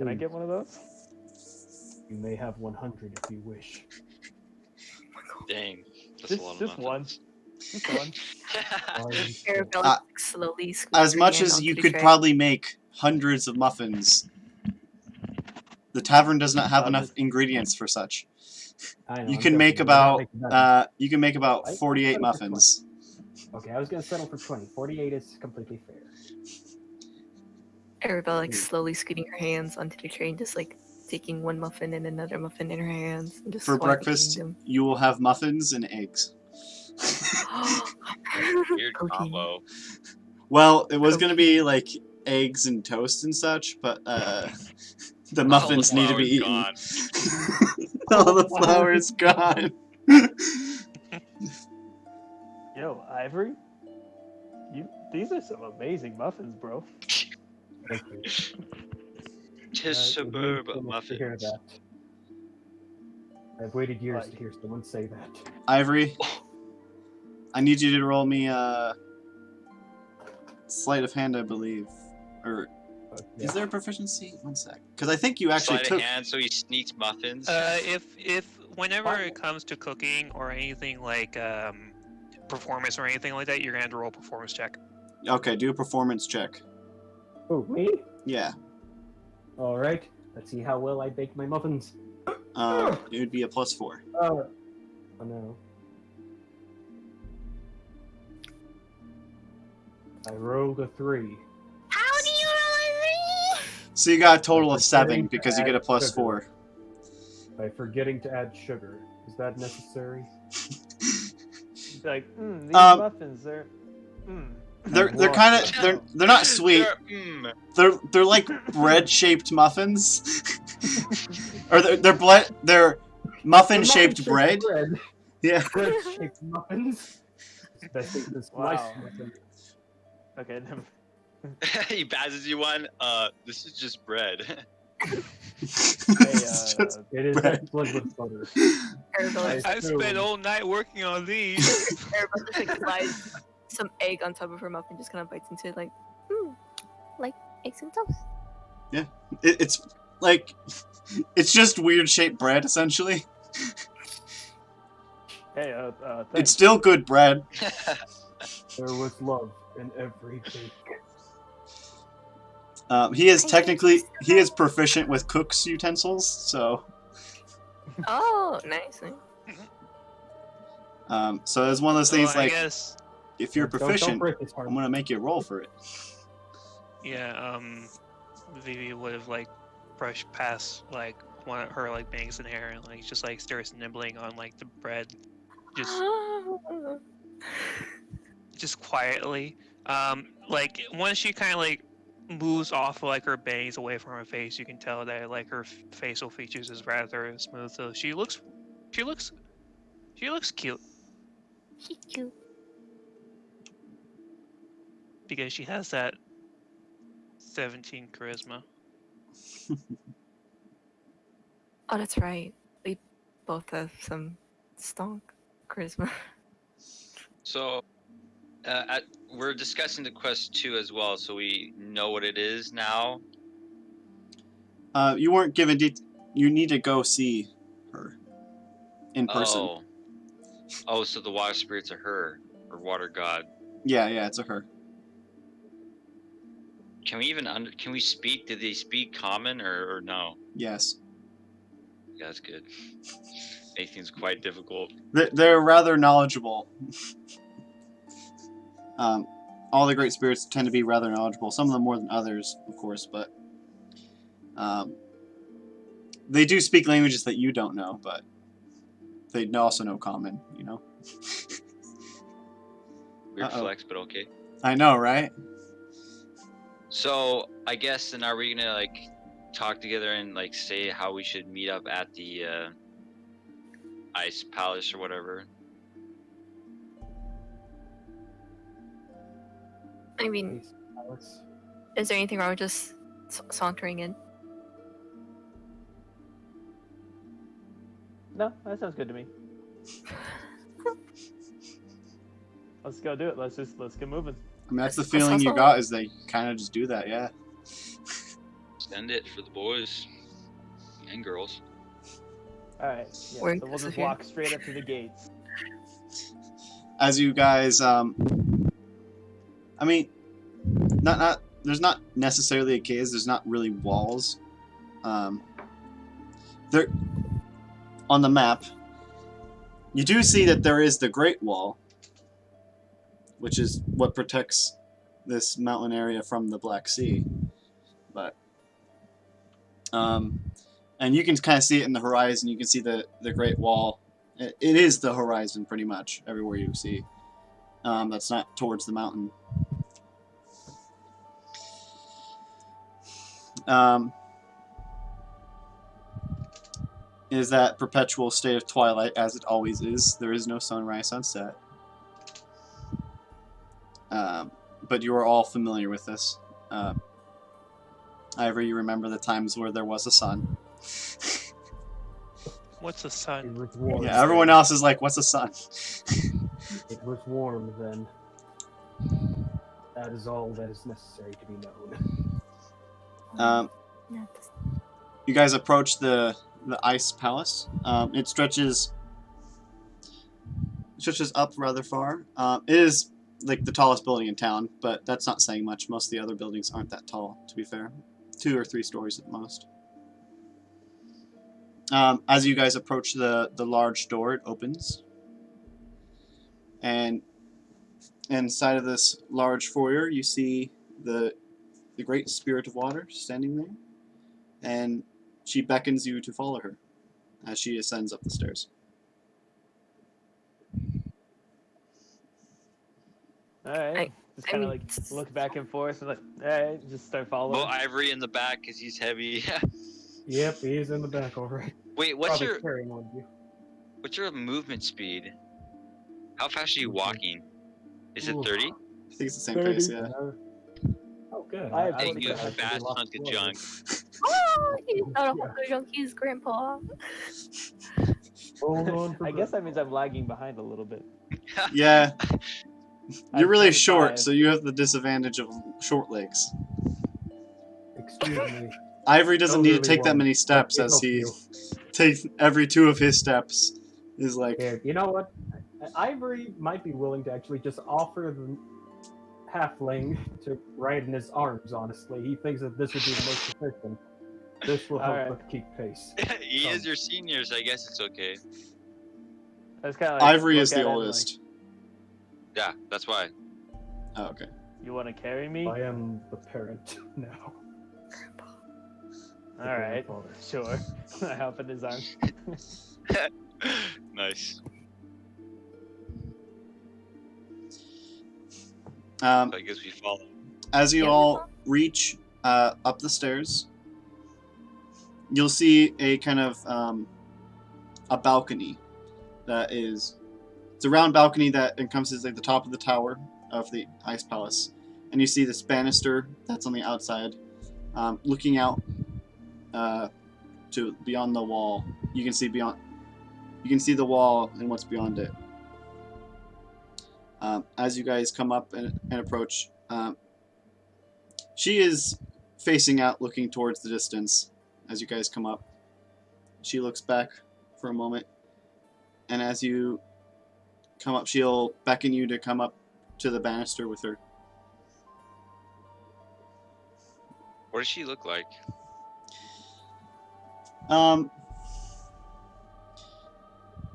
[SPEAKER 6] I get one of those?
[SPEAKER 2] You may have 100 if you wish.
[SPEAKER 3] Dang, that's a lot of
[SPEAKER 6] Just one.
[SPEAKER 3] muffins.
[SPEAKER 6] Just one.
[SPEAKER 2] Fine.
[SPEAKER 5] Arabella slowly scoots
[SPEAKER 1] As
[SPEAKER 5] her
[SPEAKER 1] much
[SPEAKER 5] hand
[SPEAKER 1] as
[SPEAKER 5] onto
[SPEAKER 1] you
[SPEAKER 5] the
[SPEAKER 1] could
[SPEAKER 5] tray.
[SPEAKER 1] probably make hundreds of muffins, the tavern does not have enough ingredients for such.
[SPEAKER 2] I know,
[SPEAKER 1] You
[SPEAKER 2] I'm
[SPEAKER 1] can
[SPEAKER 2] joking.
[SPEAKER 1] make
[SPEAKER 2] We're gonna
[SPEAKER 1] about
[SPEAKER 2] make that.
[SPEAKER 1] 48
[SPEAKER 2] I-
[SPEAKER 1] muffins.
[SPEAKER 2] Okay, I was gonna settle for 20. 48 is completely fair.
[SPEAKER 5] Arabella slowly scooting her hands onto the tray and just taking one muffin and another muffin in her hands and just
[SPEAKER 1] For
[SPEAKER 5] swiping
[SPEAKER 1] breakfast,
[SPEAKER 5] them.
[SPEAKER 1] you will have muffins and eggs.
[SPEAKER 3] Weird
[SPEAKER 5] Cooking.
[SPEAKER 3] combo.
[SPEAKER 1] Well, it was going to
[SPEAKER 5] Cooking.
[SPEAKER 1] be like eggs and toast and such, but the muffins need to be eaten.
[SPEAKER 3] Gone.
[SPEAKER 1] All the flour is gone.
[SPEAKER 6] Yo, Ivory. These are some amazing muffins, bro.
[SPEAKER 2] Thank you.
[SPEAKER 3] Just
[SPEAKER 2] It means
[SPEAKER 3] suburb
[SPEAKER 2] so much to hear
[SPEAKER 3] muffins.
[SPEAKER 2] that. I've waited years
[SPEAKER 6] Like-
[SPEAKER 2] to hear someone say that.
[SPEAKER 1] Ivory, I need you to roll me sleight of hand, I believe. Or
[SPEAKER 2] Yeah.
[SPEAKER 1] is there a proficiency? One sec. Because I think you actually
[SPEAKER 3] Sleight
[SPEAKER 1] took.
[SPEAKER 3] of hand, so he sneaks muffins.
[SPEAKER 4] if whenever it comes to cooking or anything like performance or anything like that, you're gonna have to roll a performance check.
[SPEAKER 1] Okay, do a performance check.
[SPEAKER 2] Oh, me?
[SPEAKER 1] Yeah.
[SPEAKER 2] Alright, let's see how well I bake my muffins.
[SPEAKER 1] It would be a +4.
[SPEAKER 2] Oh no. I rolled a 3.
[SPEAKER 5] How do you know
[SPEAKER 1] So you got a total of
[SPEAKER 2] We're
[SPEAKER 1] 7
[SPEAKER 2] getting to
[SPEAKER 1] because you get a
[SPEAKER 2] add
[SPEAKER 1] +4.
[SPEAKER 2] By forgetting to add sugar. Is that necessary?
[SPEAKER 6] Like, these
[SPEAKER 1] Um,
[SPEAKER 6] muffins are.
[SPEAKER 1] They're
[SPEAKER 2] What?
[SPEAKER 1] kind of they're not sweet. They're like bread shaped muffins, or they're muffin shaped bread. Yeah.
[SPEAKER 2] Bread shaped muffins. Best thing to slice
[SPEAKER 6] Wow.
[SPEAKER 2] muffin.
[SPEAKER 6] Okay, never.
[SPEAKER 3] He passes you one. This is just bread.
[SPEAKER 1] It's just
[SPEAKER 2] It is
[SPEAKER 1] bread.
[SPEAKER 2] excellent with butter.
[SPEAKER 5] Arabella
[SPEAKER 4] I spent all night working on these.
[SPEAKER 5] Arabella slides some egg on top of her muffin, just kind of bites into it, like eggs and toast.
[SPEAKER 1] It's like it's just weird shaped bread essentially.
[SPEAKER 6] Hey,
[SPEAKER 1] It's
[SPEAKER 6] thanks.
[SPEAKER 1] still good bread.
[SPEAKER 2] There was love in every bake.
[SPEAKER 1] He is proficient with cook's utensils, so
[SPEAKER 5] Oh, nice.
[SPEAKER 1] so it's one of those things
[SPEAKER 4] I
[SPEAKER 1] like
[SPEAKER 4] guess,
[SPEAKER 1] if you're
[SPEAKER 2] Don't
[SPEAKER 1] proficient,
[SPEAKER 2] break his heart.
[SPEAKER 1] I'm gonna make you roll for it.
[SPEAKER 4] yeah, Vivi would have brushed past one of her bangs in hair and just starts nibbling on the bread, just quietly. Once she kind of moves off her bangs away from her face, you can tell that her facial features is rather smooth. So she looks cute.
[SPEAKER 5] She's cute.
[SPEAKER 4] Because she has that 17 charisma.
[SPEAKER 5] Oh, that's right. We both have some stonk charisma.
[SPEAKER 3] So, we're discussing the quest 2 as well, so we know what it is now.
[SPEAKER 1] You weren't given you need to go see her in person.
[SPEAKER 3] Oh, so the water spirits are her, or water god.
[SPEAKER 1] Yeah, it's a her.
[SPEAKER 3] Can we speak? Did they speak common or no?
[SPEAKER 1] Yes.
[SPEAKER 3] Yeah, that's good. Makes things quite difficult.
[SPEAKER 1] They're rather knowledgeable. all the great spirits tend to be rather knowledgeable. Some of them more than others, of course, but they do speak languages that you don't know, but they also know common, you know?
[SPEAKER 3] Weird flex, but okay.
[SPEAKER 1] I know, right?
[SPEAKER 3] So I guess then are we gonna like talk together and like say how we should meet up at the Ice Palace or whatever?
[SPEAKER 5] I mean,
[SPEAKER 2] Please, Alex.
[SPEAKER 5] is there anything wrong with just sauntering in?
[SPEAKER 6] No, that sounds good to me. Let's go do it. Let's get moving.
[SPEAKER 1] I mean, that's the
[SPEAKER 5] Let's
[SPEAKER 1] feeling you
[SPEAKER 5] hustle.
[SPEAKER 1] got, is they kind of just do that, yeah.
[SPEAKER 3] Send it for the boys and girls.
[SPEAKER 6] All right. Yeah.
[SPEAKER 5] We're
[SPEAKER 6] So we'll just
[SPEAKER 5] inclusive here.
[SPEAKER 6] walk straight up to the gates.
[SPEAKER 1] As you guys, I mean, there's not necessarily a cave. There's not really walls. There, on the map, you do see that there is the Great Wall, which is what protects this mountain area from the Black Sea. But, and you can kind of see it in the horizon. You can see the Great Wall. It is the horizon pretty much everywhere you see. That's not towards the mountain. Is that perpetual state of twilight, as it always is. There is no sunrise, sunset. But you are all familiar with this. Ivory, you remember the times where there was a sun.
[SPEAKER 4] What's the
[SPEAKER 2] It
[SPEAKER 4] sun?
[SPEAKER 2] was warm.
[SPEAKER 1] Yeah, everyone else is like, what's a sun?
[SPEAKER 2] It was warm then. That is all that is necessary to be known.
[SPEAKER 1] You guys approach the Ice Palace. It stretches up rather far. It is like the tallest building in town, but that's not saying much. Most of the other buildings aren't that tall, to be fair. 2 or 3 stories at most. As you guys approach the large door, it opens. And inside of this large foyer, you see the Great Spirit of Water standing there. And she beckons you to follow her as she ascends up the stairs.
[SPEAKER 6] All right. Just kind of
[SPEAKER 5] mean,
[SPEAKER 6] like look back and forth and like, all right, just start following.
[SPEAKER 3] Well, Ivory in the back because he's heavy.
[SPEAKER 2] Yep, he is in the back, all right.
[SPEAKER 3] Wait, what's
[SPEAKER 2] Probably carrying one of you.
[SPEAKER 3] your movement speed? How fast are you walking? Is it
[SPEAKER 2] Ooh.
[SPEAKER 3] 30?
[SPEAKER 1] I think it's the same
[SPEAKER 2] 30.
[SPEAKER 1] pace, yeah.
[SPEAKER 2] Oh, good.
[SPEAKER 6] I have
[SPEAKER 3] Hey,
[SPEAKER 6] Hey,
[SPEAKER 3] you
[SPEAKER 6] forgot.
[SPEAKER 3] fast hunk of junk.
[SPEAKER 5] Oh, he's not a
[SPEAKER 2] Yeah.
[SPEAKER 5] hunk of junkies, Grandpa.
[SPEAKER 2] Hold on for
[SPEAKER 6] I guess
[SPEAKER 2] breath.
[SPEAKER 6] that means I'm lagging behind a little bit.
[SPEAKER 1] Yeah.
[SPEAKER 6] I'm
[SPEAKER 1] You're really
[SPEAKER 6] 25.
[SPEAKER 1] short, so you have the disadvantage of short legs.
[SPEAKER 2] Excuse me.
[SPEAKER 1] Ivory doesn't need to
[SPEAKER 2] Elderly
[SPEAKER 1] take that
[SPEAKER 2] one.
[SPEAKER 1] many steps,
[SPEAKER 2] Let me
[SPEAKER 1] as
[SPEAKER 2] help
[SPEAKER 1] he
[SPEAKER 2] you.
[SPEAKER 1] takes every 2 of his steps is like,
[SPEAKER 2] Here, you know what? Ivory might be willing to actually just offer the halfling to ride in his arms, honestly. He thinks that this would be the most efficient. This will help
[SPEAKER 6] Alright.
[SPEAKER 2] but keep pace.
[SPEAKER 3] He is your senior, so I guess it's okay.
[SPEAKER 6] I was kind of like,
[SPEAKER 1] Ivory
[SPEAKER 6] look
[SPEAKER 1] is
[SPEAKER 6] at
[SPEAKER 1] the
[SPEAKER 6] him
[SPEAKER 1] oldest.
[SPEAKER 3] Yeah, that's why.
[SPEAKER 1] Oh, okay.
[SPEAKER 6] Like, you want to carry me?
[SPEAKER 2] I am the parent now.
[SPEAKER 6] All right,
[SPEAKER 2] grandfather.
[SPEAKER 6] sure. I hop in his arms.
[SPEAKER 3] Nice.
[SPEAKER 1] Um,
[SPEAKER 3] So I guess we follow.
[SPEAKER 1] as you
[SPEAKER 5] Yeah,
[SPEAKER 1] all reach up the stairs, you'll see a kind of a balcony that is, it's a round balcony that encompasses like the top of the tower of the Ice Palace, and you see this banister that's on the outside, looking out to beyond the wall. You can see the wall and what's beyond it. As you guys come up and approach, she is facing out, looking towards the distance. As you guys come up, she looks back for a moment, and as you come up, she'll beckon you to come up to the banister with her.
[SPEAKER 3] What does she look like?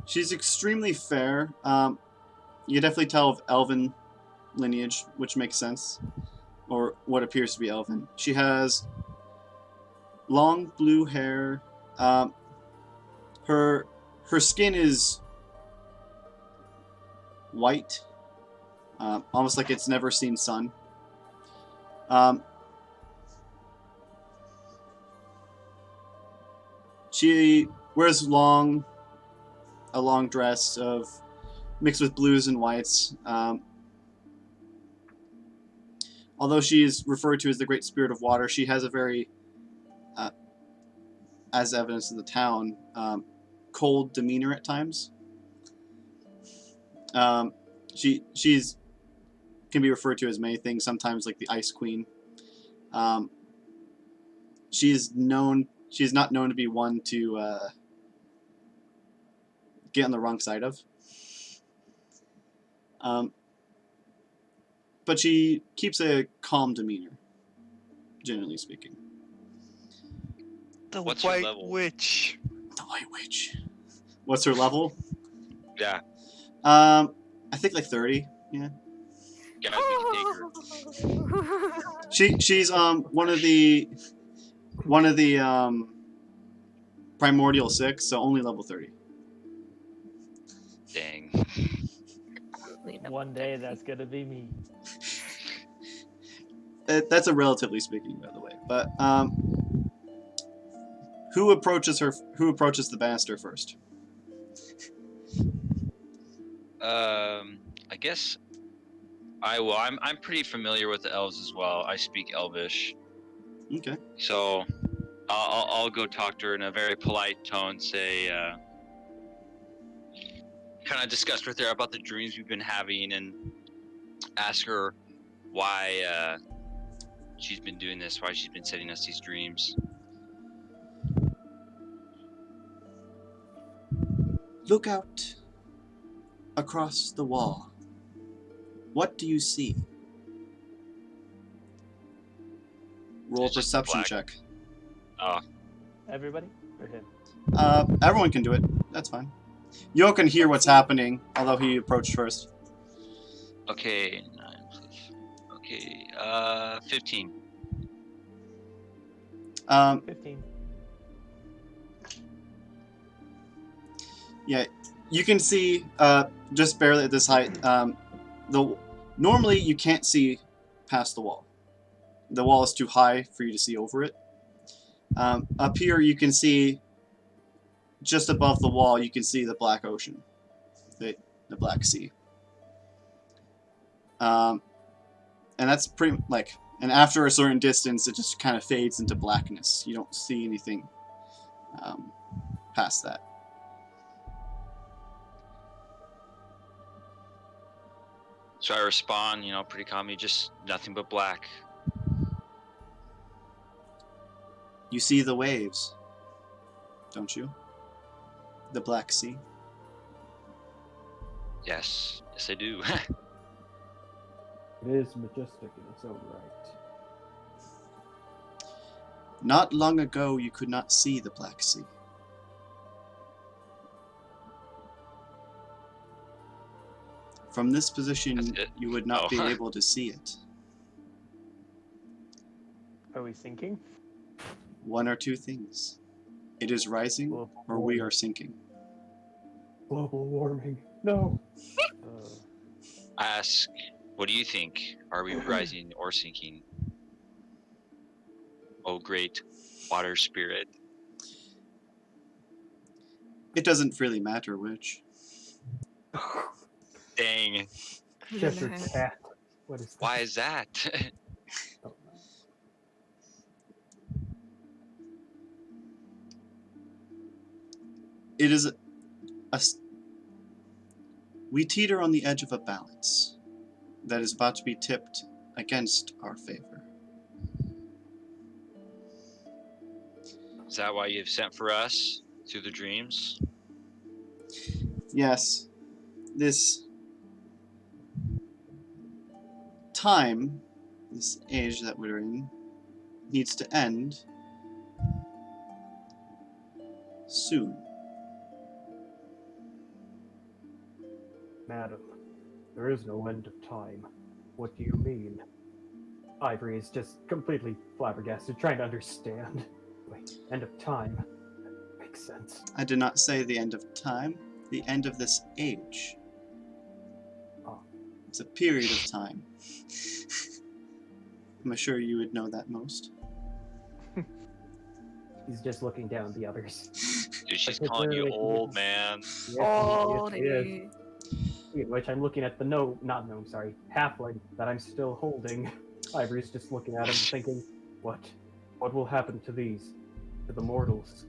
[SPEAKER 1] She's extremely fair. You can definitely tell of elven lineage, which makes sense, or what appears to be elven. She has long blue hair. Her skin is white, almost like it's never seen sun. She wears a long dress of mixed with blues and whites. Although she is referred to as the Great Spirit of Water, she has a very, as evidence in the town, cold demeanor at times. She's can be referred to as many things. Sometimes like the Ice Queen. She's not known to be one to get on the wrong side of. But she keeps a calm demeanor, generally speaking.
[SPEAKER 4] The
[SPEAKER 3] What's her
[SPEAKER 4] White
[SPEAKER 3] level?
[SPEAKER 4] Witch.
[SPEAKER 1] The White Witch. What's her level?
[SPEAKER 3] Yeah.
[SPEAKER 1] I think like 30. Yeah.
[SPEAKER 3] Guys, we can take her.
[SPEAKER 1] She's one of the primordial 6, so only level 30.
[SPEAKER 3] Dang.
[SPEAKER 6] One day that's gonna be me.
[SPEAKER 1] That's a relatively speaking, by the way. But who approaches the banister first?
[SPEAKER 3] I guess I'm pretty familiar with the elves as well. I speak Elvish,
[SPEAKER 1] Okay.
[SPEAKER 3] so I'll go talk to her in a very polite tone. Say, kind of discuss with her about the dreams we've been having, and ask her why she's been doing this, why she's been setting us these dreams.
[SPEAKER 1] Look out across the wall. What do you see? Roll a
[SPEAKER 3] It's just
[SPEAKER 1] perception
[SPEAKER 3] black.
[SPEAKER 1] check.
[SPEAKER 3] Oh,
[SPEAKER 6] Everybody or him?
[SPEAKER 1] Everyone can do it. That's fine. Yo can hear what's happening, although he approached first.
[SPEAKER 3] okay. 9 plus. Okay. 15.
[SPEAKER 6] 15.
[SPEAKER 1] Yeah, you can see just barely at this height. Normally you can't see past the wall. The wall is too high for you to see over it. Up here you can see just above the wall. You can see the Black Ocean, the Black Sea. And that's pretty like. And after a certain distance, it just kind of fades into blackness. You don't see anything past that.
[SPEAKER 3] So I respond, pretty calmly, just nothing but black.
[SPEAKER 1] You see the waves, don't you? The Black Sea.
[SPEAKER 3] Yes, I do.
[SPEAKER 2] It is majestic in its own right.
[SPEAKER 1] Not long ago, you could not see the Black Sea. From this position, you would not be able to see it.
[SPEAKER 6] Are we sinking?
[SPEAKER 1] One or two things. It is rising, or we are sinking.
[SPEAKER 2] Global warming. No.
[SPEAKER 3] I ask, what do you think? Are we rising or sinking? Oh, great water spirit.
[SPEAKER 1] It doesn't really matter which.
[SPEAKER 3] Dang.
[SPEAKER 2] Cheshire cat. What is that?
[SPEAKER 3] Why is that?
[SPEAKER 2] Don't know.
[SPEAKER 1] It is we teeter on the edge of a balance that is about to be tipped against our favor.
[SPEAKER 3] Is that why you've sent for us through the dreams?
[SPEAKER 1] Yes, this time, this age that we're in, needs to end soon.
[SPEAKER 2] Madam, there is no end of time. What do you mean? Ivory is just completely flabbergasted, trying to understand. Wait, end of time. Makes sense.
[SPEAKER 1] I did not say the end of time. The end of this age.
[SPEAKER 2] Oh.
[SPEAKER 1] It's a period of time. I'm sure you would know that most.
[SPEAKER 2] He's just looking down at the others.
[SPEAKER 3] Dude, she's calling you old, man.
[SPEAKER 2] Yes,
[SPEAKER 5] Oh,
[SPEAKER 2] he is. In which I'm looking at the halfling that I'm still holding. Ivory's just looking at him, thinking, what will happen to these, to the mortals?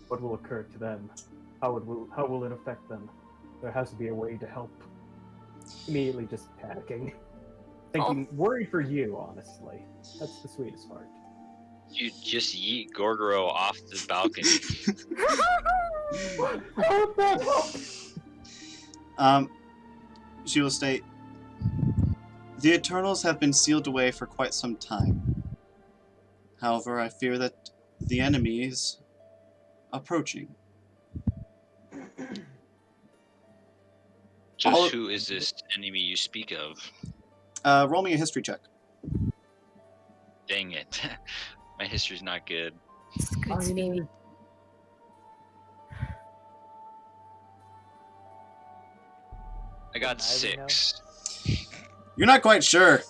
[SPEAKER 2] What will occur to them? How will it affect them? There has to be a way to help. Immediately just panicking, thinking, worried for you, honestly. That's the sweetest part.
[SPEAKER 3] You just yeet Gorgoro off the balcony.
[SPEAKER 1] She will state, the Eternals have been sealed away for quite some time. However, I fear that the enemy is approaching.
[SPEAKER 3] Just who is this enemy you speak of?
[SPEAKER 1] Roll me a history check.
[SPEAKER 3] Dang it. My history's not good.
[SPEAKER 5] It's good to be.
[SPEAKER 3] I got 6.
[SPEAKER 1] You're not quite sure.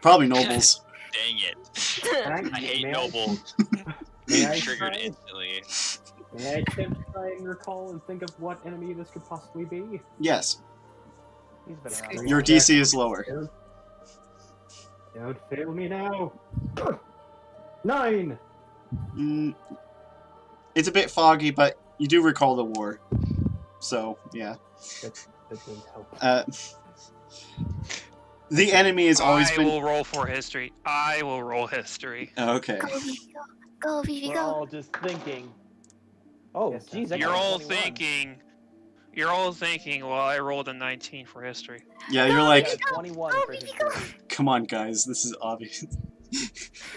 [SPEAKER 1] Probably nobles.
[SPEAKER 3] Dang it. I hate nobles. Triggered instantly.
[SPEAKER 2] May I attempt to try and recall and think of what enemy this could possibly be?
[SPEAKER 1] Yes.
[SPEAKER 6] He's been around.
[SPEAKER 1] Your DC is lower.
[SPEAKER 2] Don't fail me now. 9!
[SPEAKER 1] It's a bit foggy, but you do recall the war. So, yeah.
[SPEAKER 2] That didn't help.
[SPEAKER 1] The enemy has always been...
[SPEAKER 4] I will roll for history. I will roll history.
[SPEAKER 1] Okay.
[SPEAKER 5] Go, Vivi, go. Go, Vivi,
[SPEAKER 6] We're
[SPEAKER 5] go.
[SPEAKER 6] all just thinking. Oh,
[SPEAKER 2] Yes,
[SPEAKER 6] geez, I
[SPEAKER 4] You're
[SPEAKER 6] got a
[SPEAKER 4] all
[SPEAKER 6] 21.
[SPEAKER 4] thinking. You're all thinking. Well, I rolled a 19 for history.
[SPEAKER 1] Yeah, you're
[SPEAKER 6] I
[SPEAKER 1] like,
[SPEAKER 6] got a 21 for history.
[SPEAKER 1] come on, guys, this is obvious.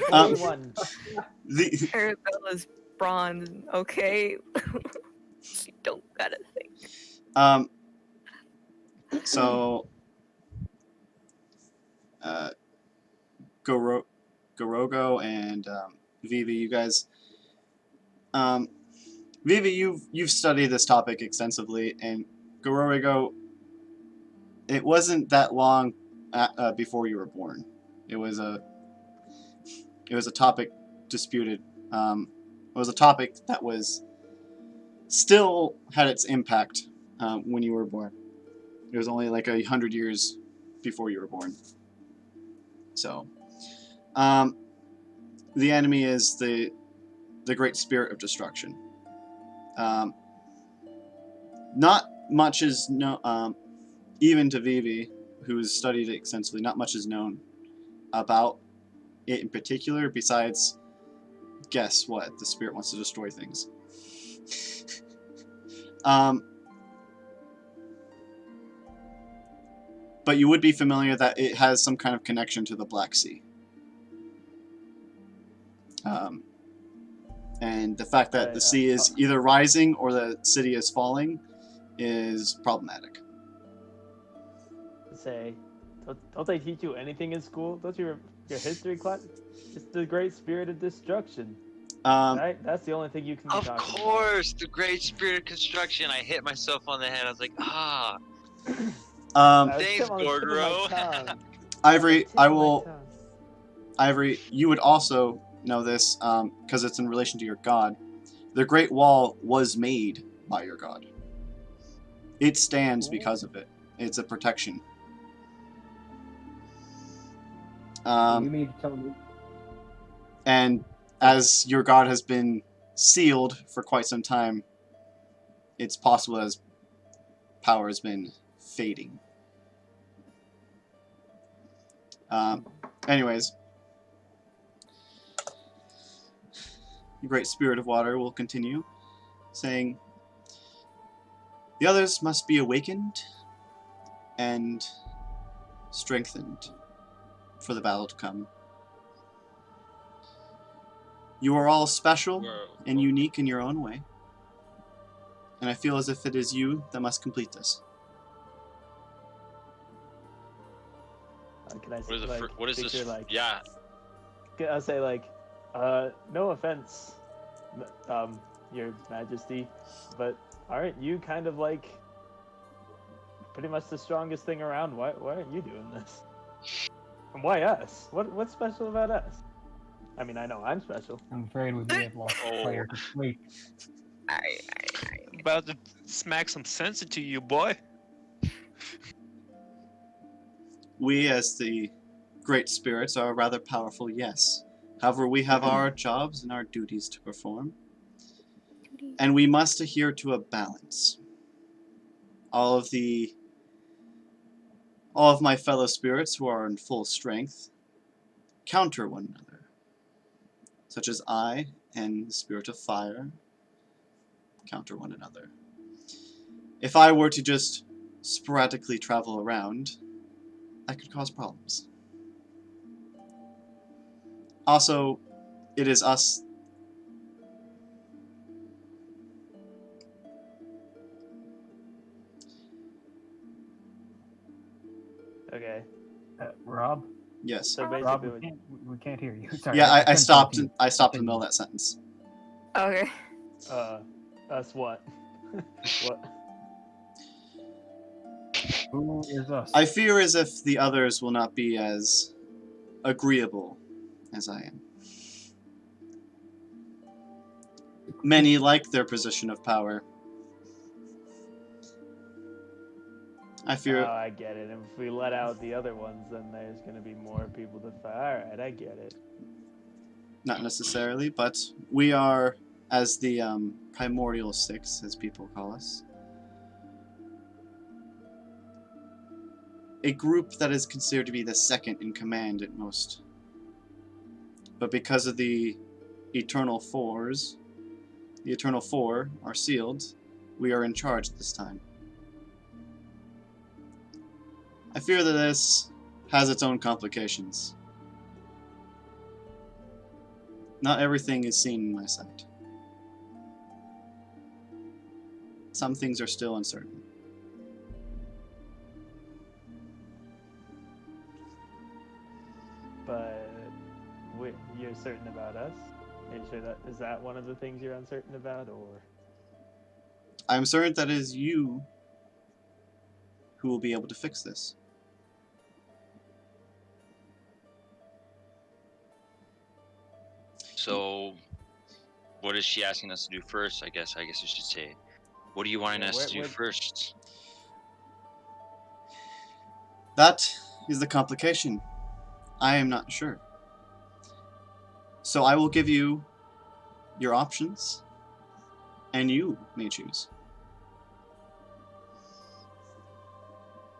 [SPEAKER 6] 21.
[SPEAKER 1] The...
[SPEAKER 5] Arabella's bronze, okay? You don't gotta think.
[SPEAKER 1] So, Gorogo and Vivi, you guys, Vivi, you've studied this topic extensively, and Gorogo, it wasn't that long before you were born. It was a topic disputed. It was a topic that was still had its impact when you were born. It was only like 100 years before you were born. So, the enemy is the great spirit of destruction. Not much is known, even to Vivi, who's studied it extensively. Not much is known about it in particular. Besides, guess what? The spirit wants to destroy things. But you would be familiar that it has some kind of connection to the Black Sea. And the fact that the sea is either rising or the city is falling is problematic.
[SPEAKER 6] Say, don't they teach you anything in school? Don't your history class? It's the great spirit of destruction. Right? That's the only thing you can be
[SPEAKER 3] Of
[SPEAKER 6] talking
[SPEAKER 3] course, the great spirit of construction. I hit myself on the head. I was like,
[SPEAKER 6] about.
[SPEAKER 3] Thanks, Gorgoro.
[SPEAKER 1] Ivory, Ivory, you would also know this because it's in relation to your god. The Great Wall was made by your god. It stands because of it. It's a protection.
[SPEAKER 2] You mean to tell me?
[SPEAKER 1] And as your god has been sealed for quite some time, it's possible as power has been fading. Anyways, the Great Spirit of Water will continue, saying, the others must be awakened and strengthened for the battle to come. You are all special and unique in your own way, and I feel as if it is you that must complete this.
[SPEAKER 6] Can I
[SPEAKER 3] What is
[SPEAKER 6] like
[SPEAKER 3] what is this?
[SPEAKER 6] picture, like,
[SPEAKER 3] Yeah.
[SPEAKER 6] I'll say like, no offense, Your Majesty, but aren't you kind of like pretty much the strongest thing around? Why aren't you doing this? And why us? What's special about us? I mean, I know I'm special.
[SPEAKER 7] I'm afraid we may have lost
[SPEAKER 3] Oh.
[SPEAKER 7] player to sleep.
[SPEAKER 4] About to smack some sense into you, boy.
[SPEAKER 1] We, as the great spirits, are rather powerful, yes. However, we have our jobs and our duties to perform, and we must adhere to a balance. All of my fellow spirits who are in full strength counter one another, such as I and the spirit of fire counter one another. If I were to just sporadically travel around, that could cause problems. Also, it is us.
[SPEAKER 6] Okay.
[SPEAKER 7] Rob?
[SPEAKER 1] Yes.
[SPEAKER 6] So
[SPEAKER 7] Rob,
[SPEAKER 6] basically,
[SPEAKER 7] we can't hear you. Sorry.
[SPEAKER 1] Yeah, I
[SPEAKER 7] couldn't
[SPEAKER 1] stopped.
[SPEAKER 7] tell if you
[SPEAKER 1] I stopped in the
[SPEAKER 7] continued.
[SPEAKER 1] middle of that sentence.
[SPEAKER 5] Okay.
[SPEAKER 6] Us what? What?
[SPEAKER 7] Who is us?
[SPEAKER 1] I fear as if the others will not be as agreeable as I am. Many like their position of power. I
[SPEAKER 6] Oh,
[SPEAKER 1] fear.
[SPEAKER 6] I get it. And if we let out the other ones, then there's gonna be more people to fight. All right, I get it.
[SPEAKER 1] Not necessarily, but we are, as the primordial six, as people call us, a group that is considered to be the second in command at most. But because of the Eternal Four are sealed, we are in charge this time. I fear that this has its own complications. Not everything is seen in my sight. Some things are still uncertain.
[SPEAKER 6] But you're certain about us? Are you sure that is that one of the things you're uncertain about, or?
[SPEAKER 1] I'm certain that it is you who will be able to fix this.
[SPEAKER 3] So, what is she asking us to do first? I guess you should say, what are you wanting
[SPEAKER 6] Yeah,
[SPEAKER 3] us to do first?
[SPEAKER 1] That is the complication. I am not sure. So I will give you your options, and you may choose.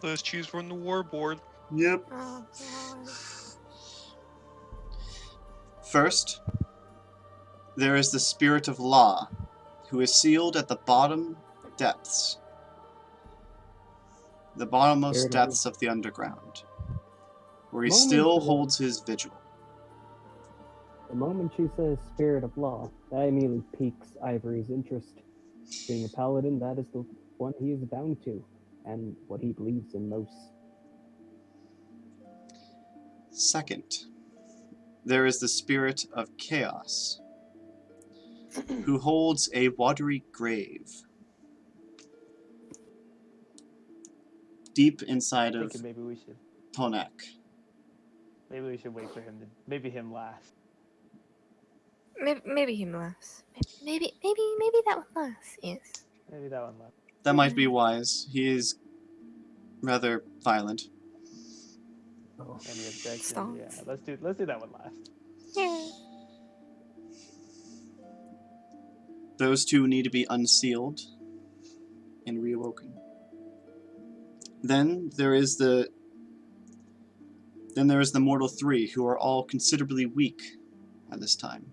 [SPEAKER 4] Let's choose from the war board.
[SPEAKER 1] Yep.
[SPEAKER 5] Oh god.
[SPEAKER 1] First, there is the spirit of law, who is sealed at the bottom depths. The bottommost
[SPEAKER 2] Spirit of
[SPEAKER 1] depths of the underground, where he
[SPEAKER 2] Moment
[SPEAKER 1] still
[SPEAKER 2] ago.
[SPEAKER 1] holds his vigil.
[SPEAKER 2] The moment she says spirit of law, that immediately piques Ivory's interest. Being a paladin, that is the one he is bound to, and what he believes in most.
[SPEAKER 1] Second, there is the spirit of chaos, who holds a watery grave deep inside
[SPEAKER 6] I'm
[SPEAKER 1] of
[SPEAKER 6] thinking
[SPEAKER 1] Tonak.
[SPEAKER 6] maybe we should wait for him to maybe him last.
[SPEAKER 5] Maybe him last. Maybe that one last. Yes.
[SPEAKER 6] Maybe that one last.
[SPEAKER 1] That might be wise. He is rather violent.
[SPEAKER 7] Oh.
[SPEAKER 6] Any objections?
[SPEAKER 5] Stomps.
[SPEAKER 6] Yeah, let's do that one last.
[SPEAKER 5] Yeah.
[SPEAKER 1] Those two need to be unsealed and reawoken. Then there is the mortal three, who are all considerably weak at this time.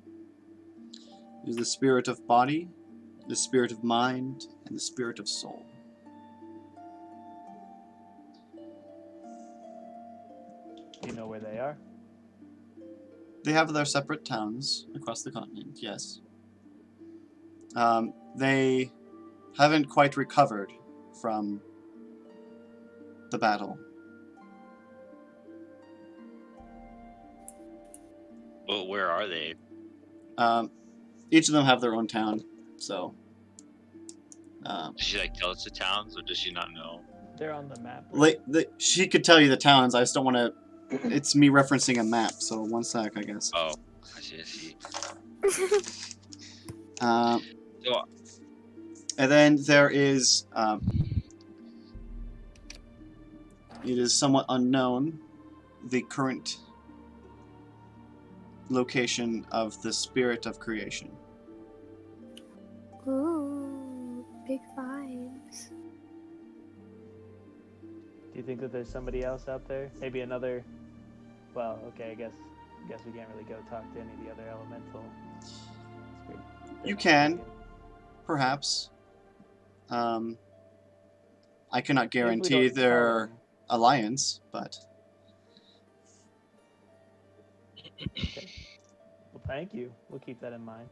[SPEAKER 1] There's the spirit of body, the spirit of mind, and the spirit of soul.
[SPEAKER 6] Do you know where they are?
[SPEAKER 1] They have their separate towns across the continent, yes. They haven't quite recovered from the battle.
[SPEAKER 3] Well, where are they?
[SPEAKER 1] Each of them have their own town, so.
[SPEAKER 3] Does she like tell us the towns, or does she not know?
[SPEAKER 6] They're on the map. Right?
[SPEAKER 1] She could tell you the towns. I just don't want to. It's me referencing a map, so one sec, I guess.
[SPEAKER 3] Oh, I see. So,
[SPEAKER 1] And then there is. It is somewhat unknown the current location of the spirit of creation.
[SPEAKER 5] Ooh, big vibes.
[SPEAKER 6] Do you think that there's somebody else out there? Maybe another. Well, okay. I guess we can't really go talk to any of the other elemental.
[SPEAKER 1] You can, perhaps. I cannot guarantee their alliance, but.
[SPEAKER 6] Okay. Well, thank you. We'll keep that in mind.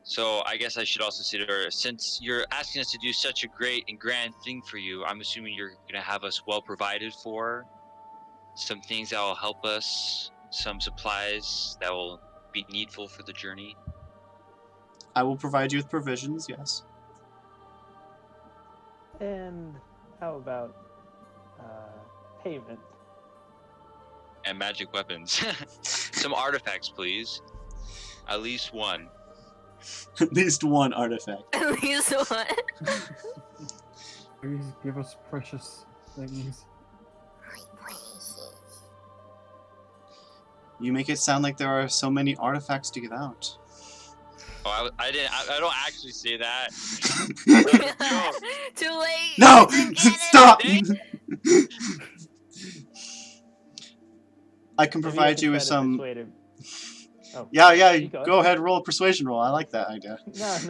[SPEAKER 3] So I guess I should also say to her, since you're asking us to do such a great and grand thing for you, I'm assuming you're gonna have us well provided for. Some things that will help us, some supplies that will be needful for the journey.
[SPEAKER 1] I will provide you with provisions, yes.
[SPEAKER 6] And how about payment?
[SPEAKER 3] And magic weapons. Some artifacts, please. At least one.
[SPEAKER 1] At least one artifact.
[SPEAKER 5] At least one.
[SPEAKER 7] Please give us precious things.
[SPEAKER 1] You make it sound like there are so many artifacts to give out.
[SPEAKER 3] Oh, I don't actually say that.
[SPEAKER 5] Too late.
[SPEAKER 1] No!
[SPEAKER 5] Didn't get it.
[SPEAKER 1] Stop!
[SPEAKER 3] Dang.
[SPEAKER 1] I can provide you with some.
[SPEAKER 6] Oh,
[SPEAKER 1] Yeah,
[SPEAKER 6] you
[SPEAKER 1] go ahead, roll a persuasion roll. I like that idea.
[SPEAKER 6] No, I'll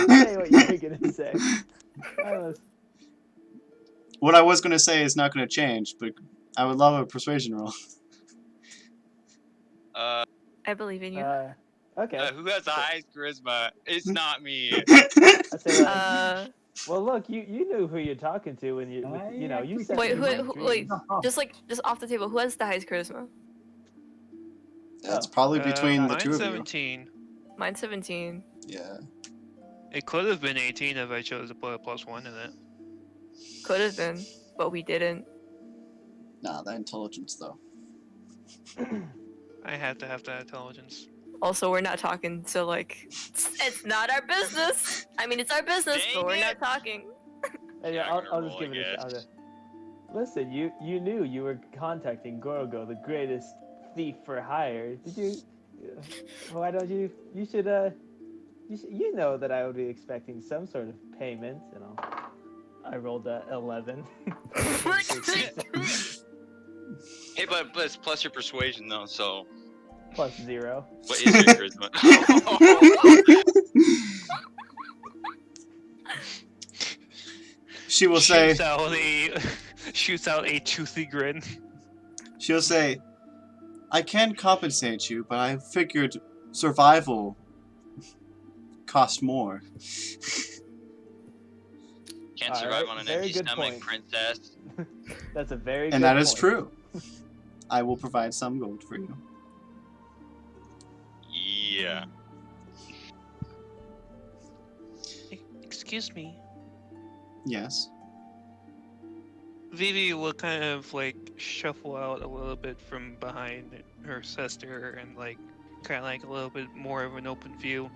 [SPEAKER 6] tell you what you were gonna say.
[SPEAKER 1] What I was gonna say is not gonna change, but I would love a persuasion roll.
[SPEAKER 5] I believe in you.
[SPEAKER 6] Okay.
[SPEAKER 3] Who has the highest charisma? It's not me.
[SPEAKER 6] I say like, well, look, you knew who you're talking to when you said
[SPEAKER 5] Wait,
[SPEAKER 6] you were
[SPEAKER 5] wait,
[SPEAKER 6] dreams.
[SPEAKER 5] just off the table, who has the highest charisma?
[SPEAKER 1] That's probably between the
[SPEAKER 4] mine's
[SPEAKER 1] two of you.
[SPEAKER 4] 17.
[SPEAKER 5] Mine's 17.
[SPEAKER 1] Yeah.
[SPEAKER 4] It could have been 18 if I chose to put a +1 in it.
[SPEAKER 5] Could have been, but we didn't.
[SPEAKER 1] Nah, that intelligence though.
[SPEAKER 4] I had to have that intelligence.
[SPEAKER 5] Also, we're not talking, so like, it's not our business. I mean, it's our business,
[SPEAKER 3] Dang
[SPEAKER 5] but we're
[SPEAKER 3] it.
[SPEAKER 5] not talking.
[SPEAKER 6] Hey,
[SPEAKER 3] Yeah,
[SPEAKER 6] I'll
[SPEAKER 3] I'm gonna
[SPEAKER 6] just
[SPEAKER 3] roll,
[SPEAKER 6] give it
[SPEAKER 3] I
[SPEAKER 6] a
[SPEAKER 3] guess.
[SPEAKER 6] shot. Listen, you knew you were contacting Gorgo, the greatest thief for hire. Did you? Why don't you? You should. You know that I would be expecting some sort of payment. I rolled a 11.
[SPEAKER 3] Hey, but it's plus your persuasion though, so
[SPEAKER 6] Plus 0.
[SPEAKER 3] what is your charisma?
[SPEAKER 1] She will say.
[SPEAKER 4] Shoots out a toothy grin.
[SPEAKER 1] She'll say, "I can compensate you, but I figured survival cost more."
[SPEAKER 3] Can't survive on an
[SPEAKER 6] very
[SPEAKER 3] empty
[SPEAKER 6] good
[SPEAKER 3] stomach,
[SPEAKER 6] point.
[SPEAKER 3] princess.
[SPEAKER 6] That's a very good
[SPEAKER 1] And that is
[SPEAKER 6] point.
[SPEAKER 1] true. I will provide some gold for you.
[SPEAKER 3] Yeah.
[SPEAKER 4] Excuse me.
[SPEAKER 1] Yes.
[SPEAKER 4] Vivi will kind of like shuffle out a little bit from behind her sister and like kind of like a little bit more of an open view,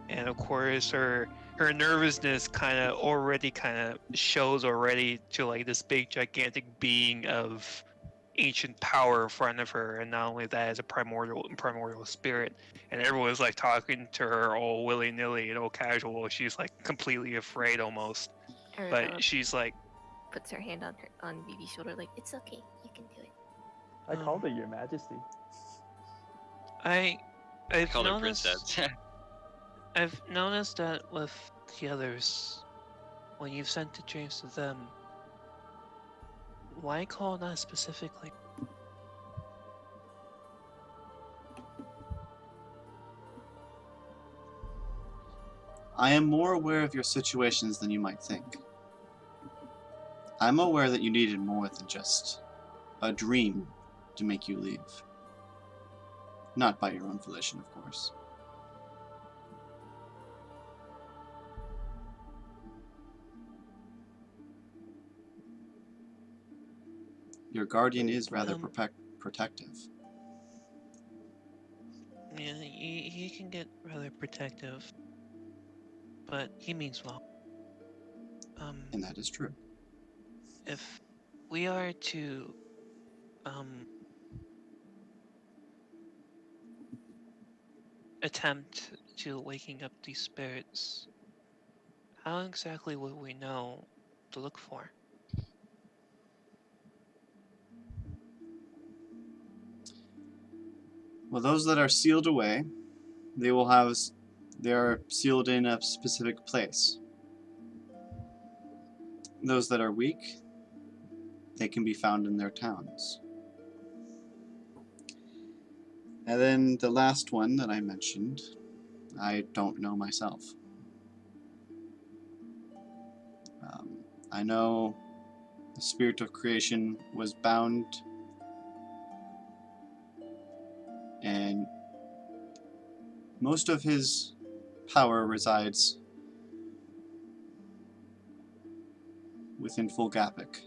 [SPEAKER 4] and of course her nervousness kind of shows already to like this big gigantic being of ancient power in front of her, and not only that, as a primordial spirit, and everyone's like talking to her all willy-nilly and all casual. She's like completely afraid almost, but she's like,
[SPEAKER 5] puts her hand on Vivi's shoulder, like, it's okay, you can do it.
[SPEAKER 6] I called her Your Majesty.
[SPEAKER 3] I
[SPEAKER 4] I've
[SPEAKER 3] called her
[SPEAKER 4] noticed,
[SPEAKER 3] princess.
[SPEAKER 4] I've noticed that with the others, when you've sent the dreams to them, why call that specifically?
[SPEAKER 1] I am more aware of your situations than you might think. I'm aware that you needed more than just a dream to make you leave. Not by your own volition, of course. Your guardian is rather protective.
[SPEAKER 4] Yeah, he can get rather protective, but he means well.
[SPEAKER 1] And that is true.
[SPEAKER 4] If we are to attempt to waking up these spirits, how exactly would we know to look for?
[SPEAKER 1] Well, those that are sealed away, they are sealed in a specific place. Those that are weak, they can be found in their towns. And then the last one that I mentioned, I don't know myself. I know the spirit of creation was bound, and most of his power resides within Fulgapic.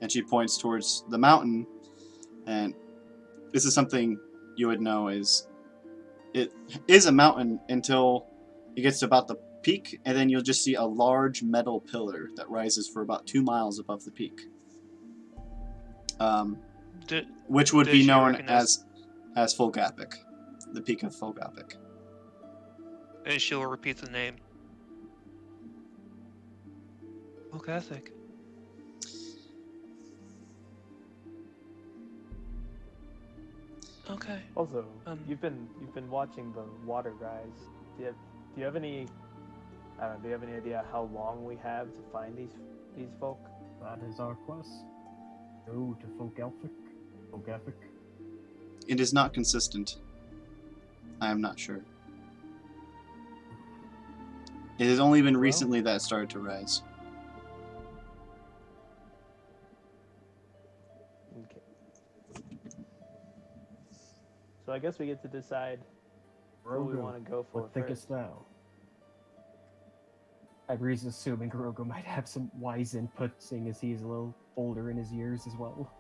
[SPEAKER 1] And she points towards the mountain, and this is something you would know is it is a mountain until it gets to about the peak, and then you'll just see a large metal pillar that rises for about 2 miles above the peak. Which would be known as Fulgapic, the peak of Fulgapic.
[SPEAKER 4] And she'll repeat the name. Oh, Catholic. Okay.
[SPEAKER 6] Also, you've been watching the water rise. Do you have any? I don't know. Do you have any idea how long we have to find these folk?
[SPEAKER 2] That is our quest. Go to Fulgapic.
[SPEAKER 1] It is not consistent. I am not sure. It has only been recently that it started to rise.
[SPEAKER 6] Okay. So I guess we get to decide who we want to go for
[SPEAKER 2] What thinkest thou? Agree's assuming Grogu might have some wise input, seeing as he's a little older in his years as well.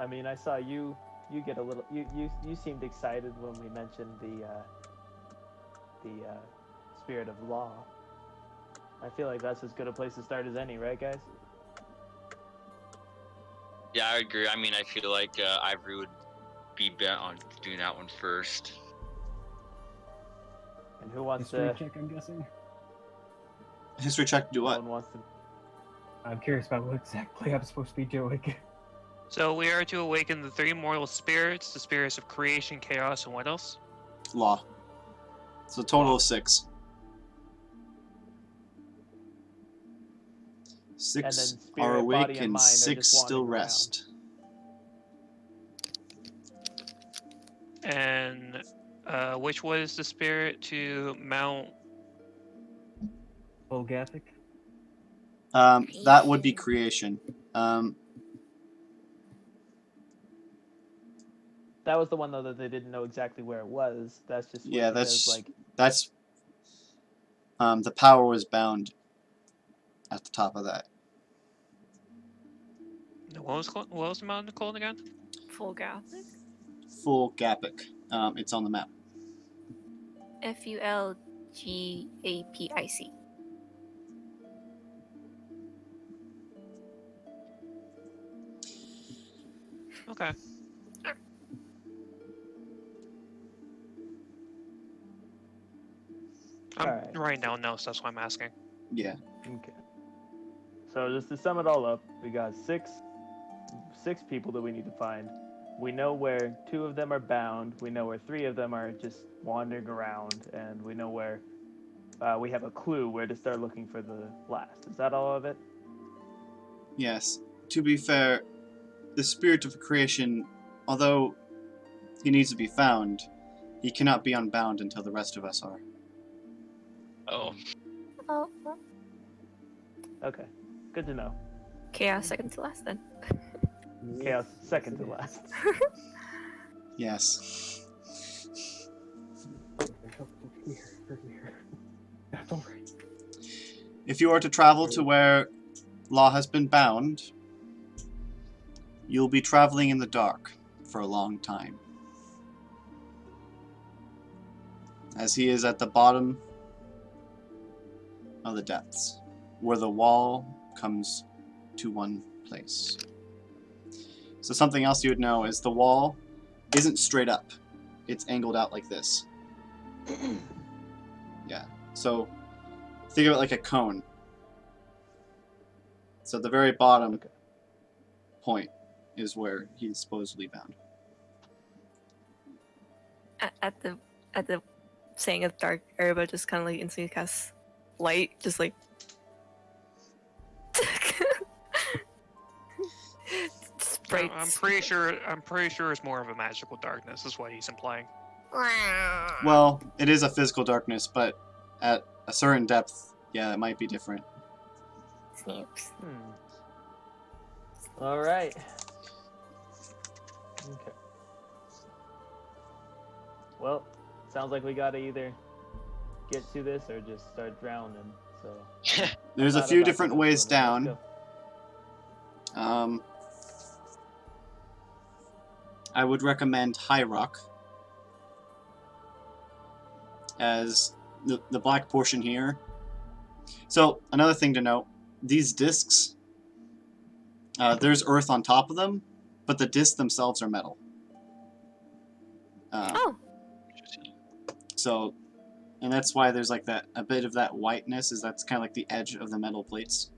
[SPEAKER 6] I mean, I saw you get a little. You seemed excited when we mentioned the spirit of law. I feel like that's as good a place to start as any, right, guys?
[SPEAKER 3] Yeah, I agree. I mean, I feel like Ivory would be bent on doing that one first.
[SPEAKER 6] And who wants
[SPEAKER 2] History check, I'm guessing?
[SPEAKER 1] History check to do what?
[SPEAKER 6] No one wants to.
[SPEAKER 2] I'm curious about what exactly I'm supposed to be doing.
[SPEAKER 4] So we are to awaken the 3 mortal spirits, the spirits of creation, chaos, and what else?
[SPEAKER 1] Law. It's a total of 6. 6 are awake and 6 still rest.
[SPEAKER 4] And which was the spirit to Mount
[SPEAKER 2] Fulgapic?
[SPEAKER 1] That would be creation.
[SPEAKER 6] That was the one though that they didn't know exactly where it was. That's just
[SPEAKER 1] that's the power was bound at the top of that.
[SPEAKER 4] What was the mountain called again?
[SPEAKER 5] Fulgapic?
[SPEAKER 1] Fulgapic. It's on the map.
[SPEAKER 5] Fulgapic.
[SPEAKER 4] Okay. I'm writing down notes, that's why I'm asking.
[SPEAKER 1] Yeah.
[SPEAKER 6] Okay. So just to sum it all up, we got six people that we need to find. We know where 2 of them are bound. We know where 3 of them are just wandering around, and we know where we have a clue where to start looking for the last. Is that all of it?
[SPEAKER 1] Yes. To be fair, the spirit of creation, although he needs to be found, he cannot be unbound until the rest of us are.
[SPEAKER 3] Oh.
[SPEAKER 5] Oh, well.
[SPEAKER 6] Okay. Good to know.
[SPEAKER 5] Chaos second to last then.
[SPEAKER 6] Chaos second to last.
[SPEAKER 1] Yes.
[SPEAKER 2] Here. That's all right.
[SPEAKER 1] If you are to travel to where Law has been bound, you'll be traveling in the dark for a long time. As he is at the bottom of the depths, where the wall comes to one place. So something else you would know is the wall isn't straight up. It's angled out like this. Yeah. So think of it like a cone. So at the very bottom point is where he's supposedly bound.
[SPEAKER 5] At the saying of dark, Araba just kind of like instantly casts light, just like.
[SPEAKER 4] I'm pretty sure it's more of a magical darkness. Is what he's implying.
[SPEAKER 1] Well, it is a physical darkness, but at a certain depth, yeah, it might be different.
[SPEAKER 5] Snaps.
[SPEAKER 6] All right. Okay. Well, sounds like we gotta either get to this or just start drowning. So
[SPEAKER 1] There's a few different ways down. I would recommend High Rock as the black portion here. So another thing to note, these discs, there's earth on top of them, but the discs themselves are metal.
[SPEAKER 5] Oh.
[SPEAKER 1] So, and that's why there's like that, a bit of that whiteness, is that's kind of like the edge of the metal plates.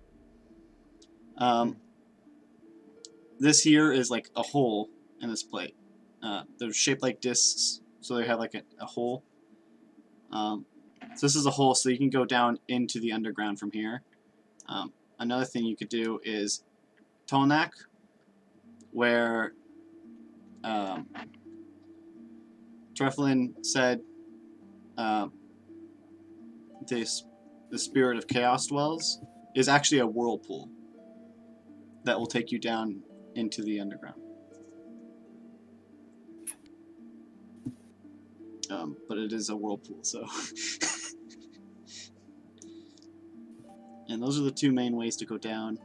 [SPEAKER 1] This here is like a hole in this plate. They're shaped like discs, so they have like a hole. So this is a hole, so you can go down into the underground from here. Another thing you could do is Tonak, where Treflin said the spirit of chaos dwells, is actually a whirlpool that will take you down into the underground. But it is a whirlpool, so. And those are the two main ways to go down.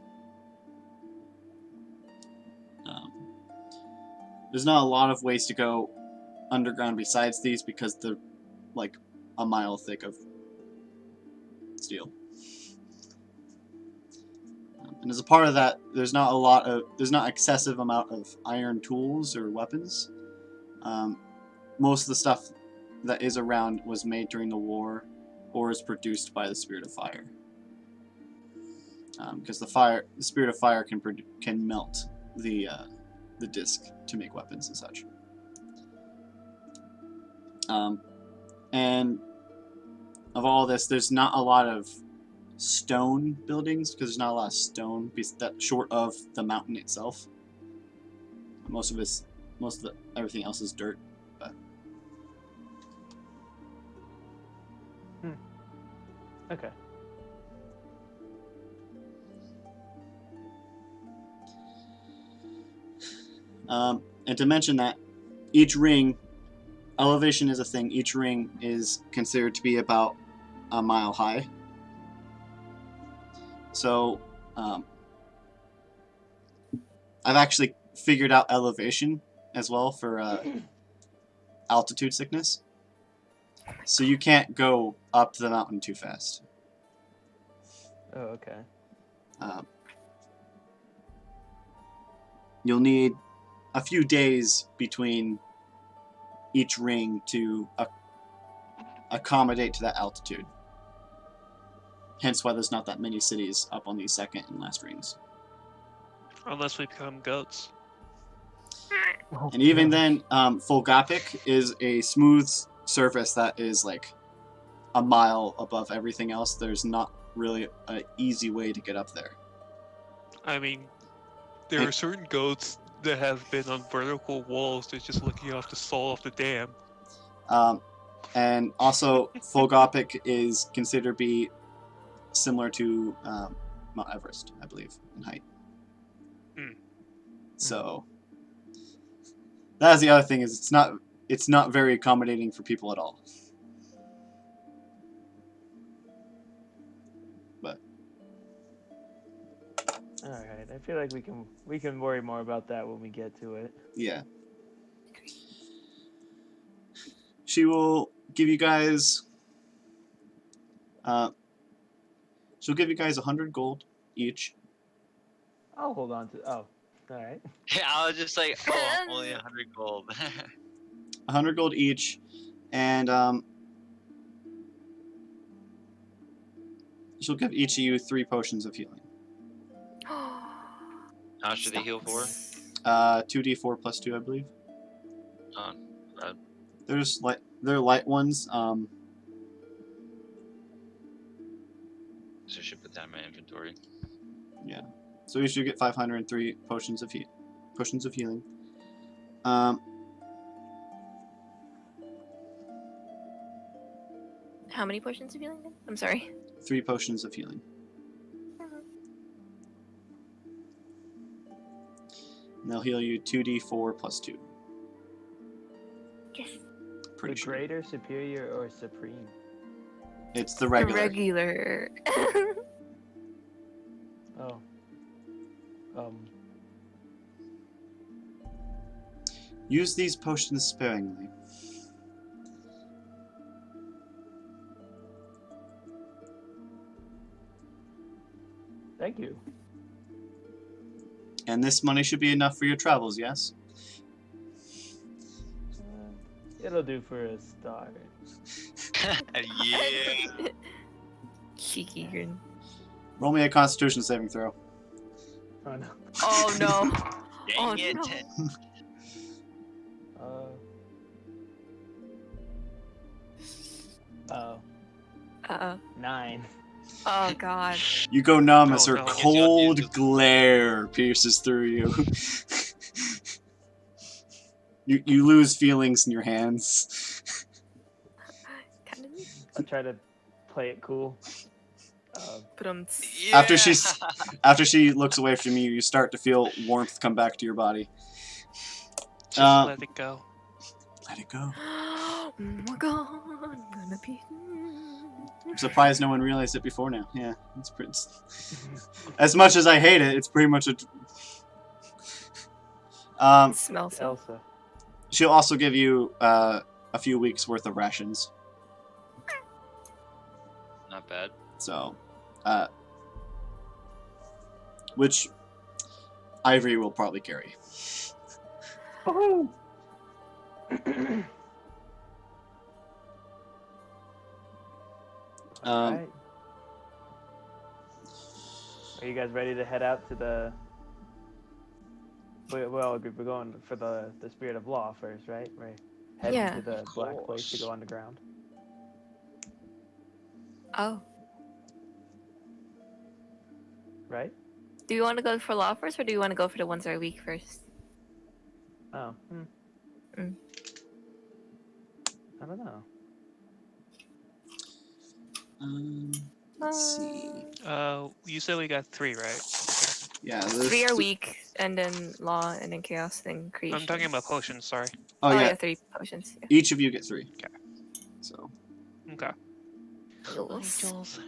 [SPEAKER 1] There's not a lot of ways to go underground besides these because they're like a mile thick of steel. And as a part of that, there's not excessive amount of iron tools or weapons. Most of the stuff that is around was made during the war or is produced by the Spirit of Fire. Because the Spirit of Fire can melt the disc to make weapons and such. And of all this, there's not a lot of stone buildings because there's not a lot of stone short of the mountain itself. Most of everything else is dirt. But
[SPEAKER 6] Okay.
[SPEAKER 1] And to mention that each ring, elevation is a thing. Each ring is considered to be about a mile high. So I've actually figured out elevation as well for altitude sickness. So you can't go up the mountain too fast.
[SPEAKER 6] Oh, okay.
[SPEAKER 1] You'll need a few days between each ring to accommodate to that altitude. Hence why there's not that many cities up on these second and last rings.
[SPEAKER 4] Unless we become goats.
[SPEAKER 1] And even then, Fulgapic is a smooth surface that is like a mile above everything else. There's not really an easy way to get up there.
[SPEAKER 4] I mean, there are certain goats that have been on vertical walls that's just looking off the soul of the dam.
[SPEAKER 1] And also, Fulgapic is considered to be similar to Mount Everest, I believe, in height. So that's the other thing is it's not very accommodating for people at all. But
[SPEAKER 6] All right, I feel like we can worry more about that when we get to it.
[SPEAKER 1] yeah. She will give you guys she'll give you guys 100 gold each.
[SPEAKER 6] I'll hold on to. Oh, all right.
[SPEAKER 3] Yeah, I was just like, oh, only 100 gold.
[SPEAKER 1] 100 gold each, and she'll give each of you 3 potions of healing.
[SPEAKER 3] How much do they heal for?
[SPEAKER 1] 2d4 plus 2, I believe. They're light ones.
[SPEAKER 3] So I should put that in my inventory.
[SPEAKER 1] Yeah. So you should get 503 potions of healing.
[SPEAKER 5] How many potions of healing? Then? I'm sorry.
[SPEAKER 1] 3 potions of healing. And they'll heal you 2d4 plus 2.
[SPEAKER 5] Yes.
[SPEAKER 1] Pretty
[SPEAKER 6] The
[SPEAKER 1] sure.
[SPEAKER 6] greater, superior, or supreme?
[SPEAKER 1] It's the regular.
[SPEAKER 5] The regular.
[SPEAKER 6] Oh.
[SPEAKER 1] Use these potions sparingly.
[SPEAKER 6] Thank you.
[SPEAKER 1] And this money should be enough for your travels, yes?
[SPEAKER 6] It'll do for a start.
[SPEAKER 3] Yeah.
[SPEAKER 5] Cheeky grin.
[SPEAKER 1] Roll me a Constitution saving throw.
[SPEAKER 6] Oh no.
[SPEAKER 5] Oh no.
[SPEAKER 3] Dang
[SPEAKER 5] Oh
[SPEAKER 3] it.
[SPEAKER 5] Uh-oh.
[SPEAKER 6] 9.
[SPEAKER 5] Oh god.
[SPEAKER 1] You go numb as
[SPEAKER 4] Oh,
[SPEAKER 1] her
[SPEAKER 4] no.
[SPEAKER 1] cold glare pierces through you. You lose feelings in your hands.
[SPEAKER 5] Kind of.
[SPEAKER 6] I'll try to play it cool.
[SPEAKER 5] But
[SPEAKER 3] Yeah.
[SPEAKER 1] After she looks away from you, you start to feel warmth come back to your body.
[SPEAKER 4] Just let it go.
[SPEAKER 1] Let it go.
[SPEAKER 5] oh my god, I'm gonna be.
[SPEAKER 1] I'm surprised no one realized it before now. Yeah, it's pretty. As much as I hate it, it's pretty much a.
[SPEAKER 5] It smells so.
[SPEAKER 6] Elsa.
[SPEAKER 1] She'll also give you a few weeks worth of rations.
[SPEAKER 3] Not bad.
[SPEAKER 1] So, which Ivory will probably carry.
[SPEAKER 6] Oh. Alright. Are you guys ready to head out to the... Well, we're going for the Spirit of Law first, right? We're heading
[SPEAKER 5] Yeah.
[SPEAKER 6] to the black place to
[SPEAKER 3] course.
[SPEAKER 6] go underground.
[SPEAKER 5] Oh.
[SPEAKER 6] Right?
[SPEAKER 5] Do you want to go for law first, or do you want to go for the ones that are weak first?
[SPEAKER 6] Oh.
[SPEAKER 5] Mm.
[SPEAKER 6] I don't know.
[SPEAKER 1] Let's see.
[SPEAKER 4] You said we got 3, right?
[SPEAKER 1] Yeah,
[SPEAKER 5] 3 are weak, and then law, and then chaos, then creation.
[SPEAKER 4] I'm talking about potions, sorry.
[SPEAKER 1] Oh yeah,
[SPEAKER 5] 3 potions. Yeah.
[SPEAKER 1] each of you get 3.
[SPEAKER 4] Okay.
[SPEAKER 1] So.
[SPEAKER 4] Okay.
[SPEAKER 5] Yes.
[SPEAKER 4] Angels,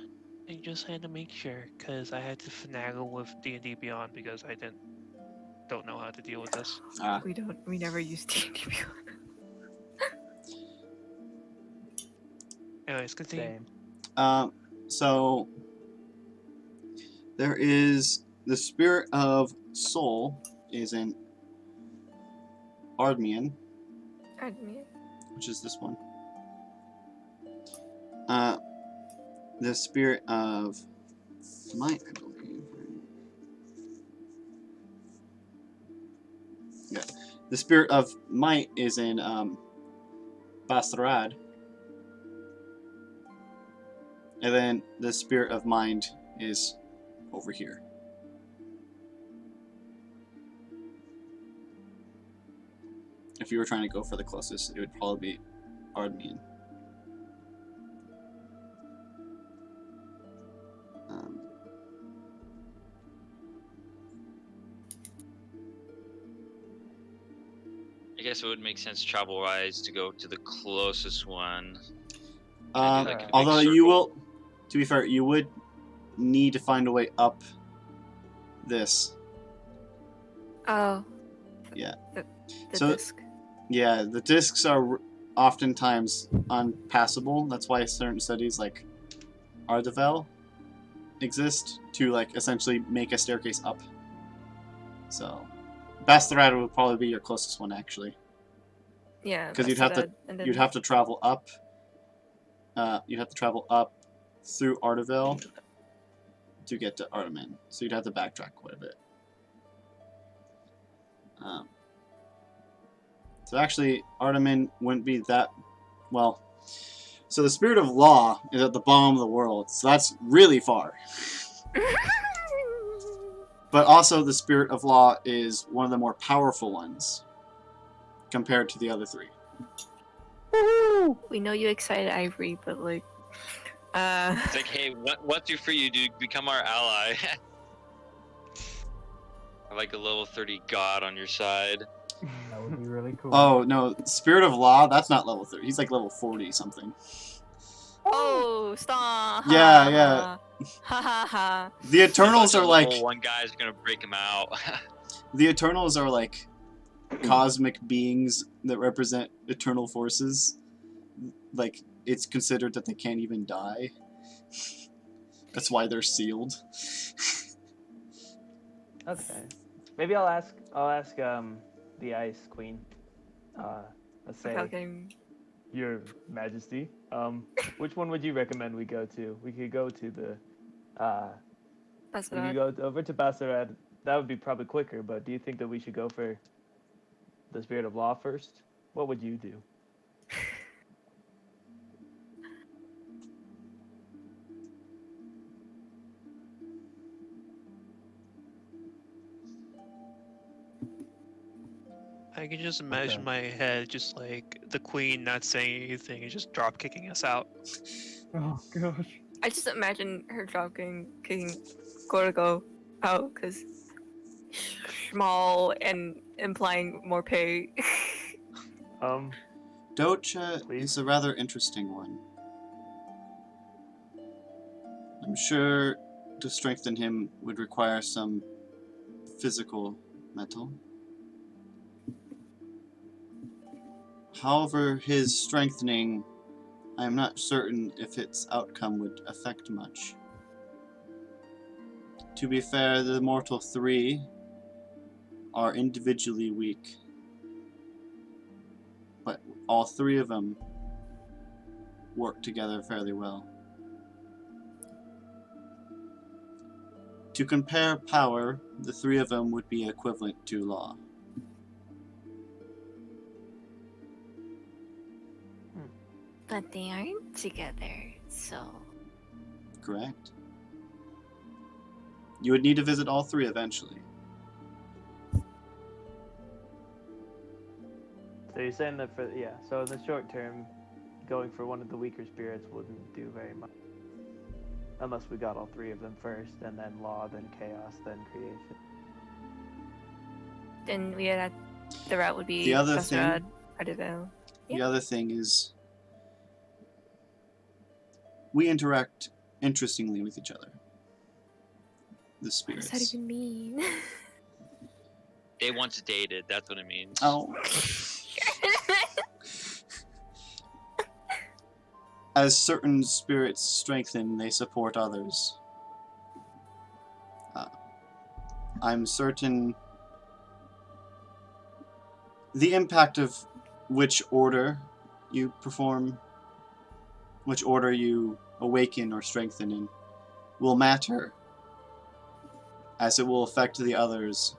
[SPEAKER 4] I just had to make sure, because I had to finagle with D&D Beyond because I don't know how to deal with this.
[SPEAKER 5] We never use D&D Beyond.
[SPEAKER 4] Anyways, continue.
[SPEAKER 6] Same.
[SPEAKER 1] So there is the Spirit of Soul is in Ardmian, which is this one. The Spirit of Might, I believe. Yeah. The Spirit of Might is in Bastarad. And then the Spirit of Mind is over here. If you were trying to go for the closest, it would probably be Ardmian.
[SPEAKER 3] I guess it would make sense travel-wise to go to the closest one.
[SPEAKER 1] Um,
[SPEAKER 3] like a big
[SPEAKER 1] although you
[SPEAKER 3] circle.
[SPEAKER 1] will, to be fair, you would need to find a way up this.
[SPEAKER 5] Oh.
[SPEAKER 1] Yeah.
[SPEAKER 5] The
[SPEAKER 1] So-
[SPEAKER 5] disc.
[SPEAKER 1] Yeah, the discs are oftentimes unpassable. That's why certain studies like Ardevel exist to like essentially make a staircase up. So, Bastarad would probably be your closest one actually,
[SPEAKER 5] Yeah.
[SPEAKER 1] because you'd have to
[SPEAKER 5] Bastarad, and then
[SPEAKER 1] you'd have to travel up. You'd have to travel up through Ardevel to get to Ardaman. So you'd have to backtrack quite a bit. So actually, Ardaman wouldn't be that well. So the Spirit of Law is at the bottom of the world, so that's really far. But also, the Spirit of Law is one of the more powerful ones compared to the other three.
[SPEAKER 5] We know you excited Ivory, but like,
[SPEAKER 3] It's like, hey, once you're free, you do become our ally. Like a level 30 god on your side.
[SPEAKER 7] That would be really cool.
[SPEAKER 1] Oh no, Spirit of Law, that's not level 30. He's like level 40 something.
[SPEAKER 5] oh, stop!
[SPEAKER 1] Yeah, yeah.
[SPEAKER 5] Ha ha ha!
[SPEAKER 1] The Eternals are like
[SPEAKER 3] One guy's gonna break him out.
[SPEAKER 1] the Eternals are like cosmic beings that represent eternal forces. Like it's considered that they can't even die. That's why they're sealed.
[SPEAKER 6] Okay. Maybe I'll ask the Ice Queen. Let's say,
[SPEAKER 5] Okay.
[SPEAKER 6] Your Majesty, which one would you recommend we go to? We could go to the we could
[SPEAKER 5] Bastarad.
[SPEAKER 6] go over to Basarad. That would be probably quicker, but do you think that we should go for the Spirit of Law first? What would you do?
[SPEAKER 4] I can just imagine
[SPEAKER 6] Okay.
[SPEAKER 4] my head just like the queen not saying anything and just drop kicking us out.
[SPEAKER 7] Oh gosh.
[SPEAKER 5] I just imagine her kicking Gorgo out because small and implying more pay.
[SPEAKER 1] Docha
[SPEAKER 6] Please?
[SPEAKER 1] is a rather interesting one. I'm sure to strengthen him would require some physical metal. However, his strengthening, I am not certain if its outcome would affect much. To be fair, the Mortal Three are individually weak, but all three of them work together fairly well. To compare power, the three of them would be equivalent to law.
[SPEAKER 5] But they aren't together, so.
[SPEAKER 1] Correct. You would need to visit all three eventually.
[SPEAKER 6] So you're saying that so in the short term, going for one of the weaker spirits wouldn't do very much. Unless we got all three of them first, and then Law, then Chaos, then Creation.
[SPEAKER 5] Then the route would be
[SPEAKER 1] The other
[SPEAKER 5] Bastarad, Ardevel.
[SPEAKER 1] The
[SPEAKER 5] Yeah.
[SPEAKER 1] other thing is, we interact interestingly with each other. The
[SPEAKER 5] What
[SPEAKER 1] spirits.
[SPEAKER 5] does that even mean?
[SPEAKER 3] They once dated, that's what it means.
[SPEAKER 1] Oh. As certain spirits strengthen, they support others. I'm certain the impact of which order you perform, which order you awaken or strengthen in, will matter, as it will affect the others.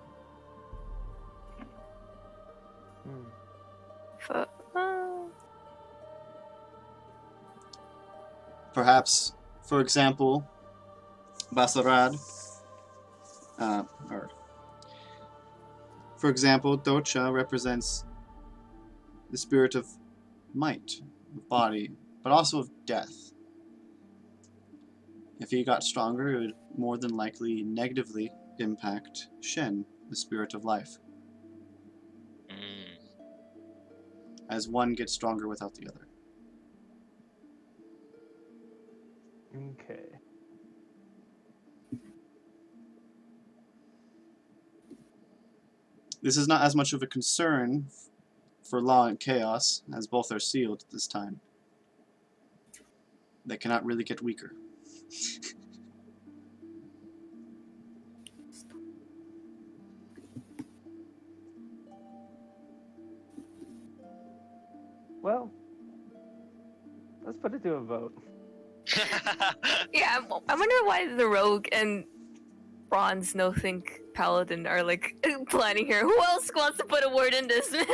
[SPEAKER 1] Perhaps, for example, Basarad, for example, Docha represents the spirit of might, of body, but also of death. If he got stronger, it would more than likely negatively impact Shen, the spirit of life. as one gets stronger without the other.
[SPEAKER 6] Okay.
[SPEAKER 1] This is not as much of a concern for Law and Chaos, as both are sealed at this time. They cannot really get weaker.
[SPEAKER 6] Well, let's put it to a vote.
[SPEAKER 5] Yeah, I wonder why the rogue and bronze no think paladin are like planning here. Who else wants to put a word in this, man?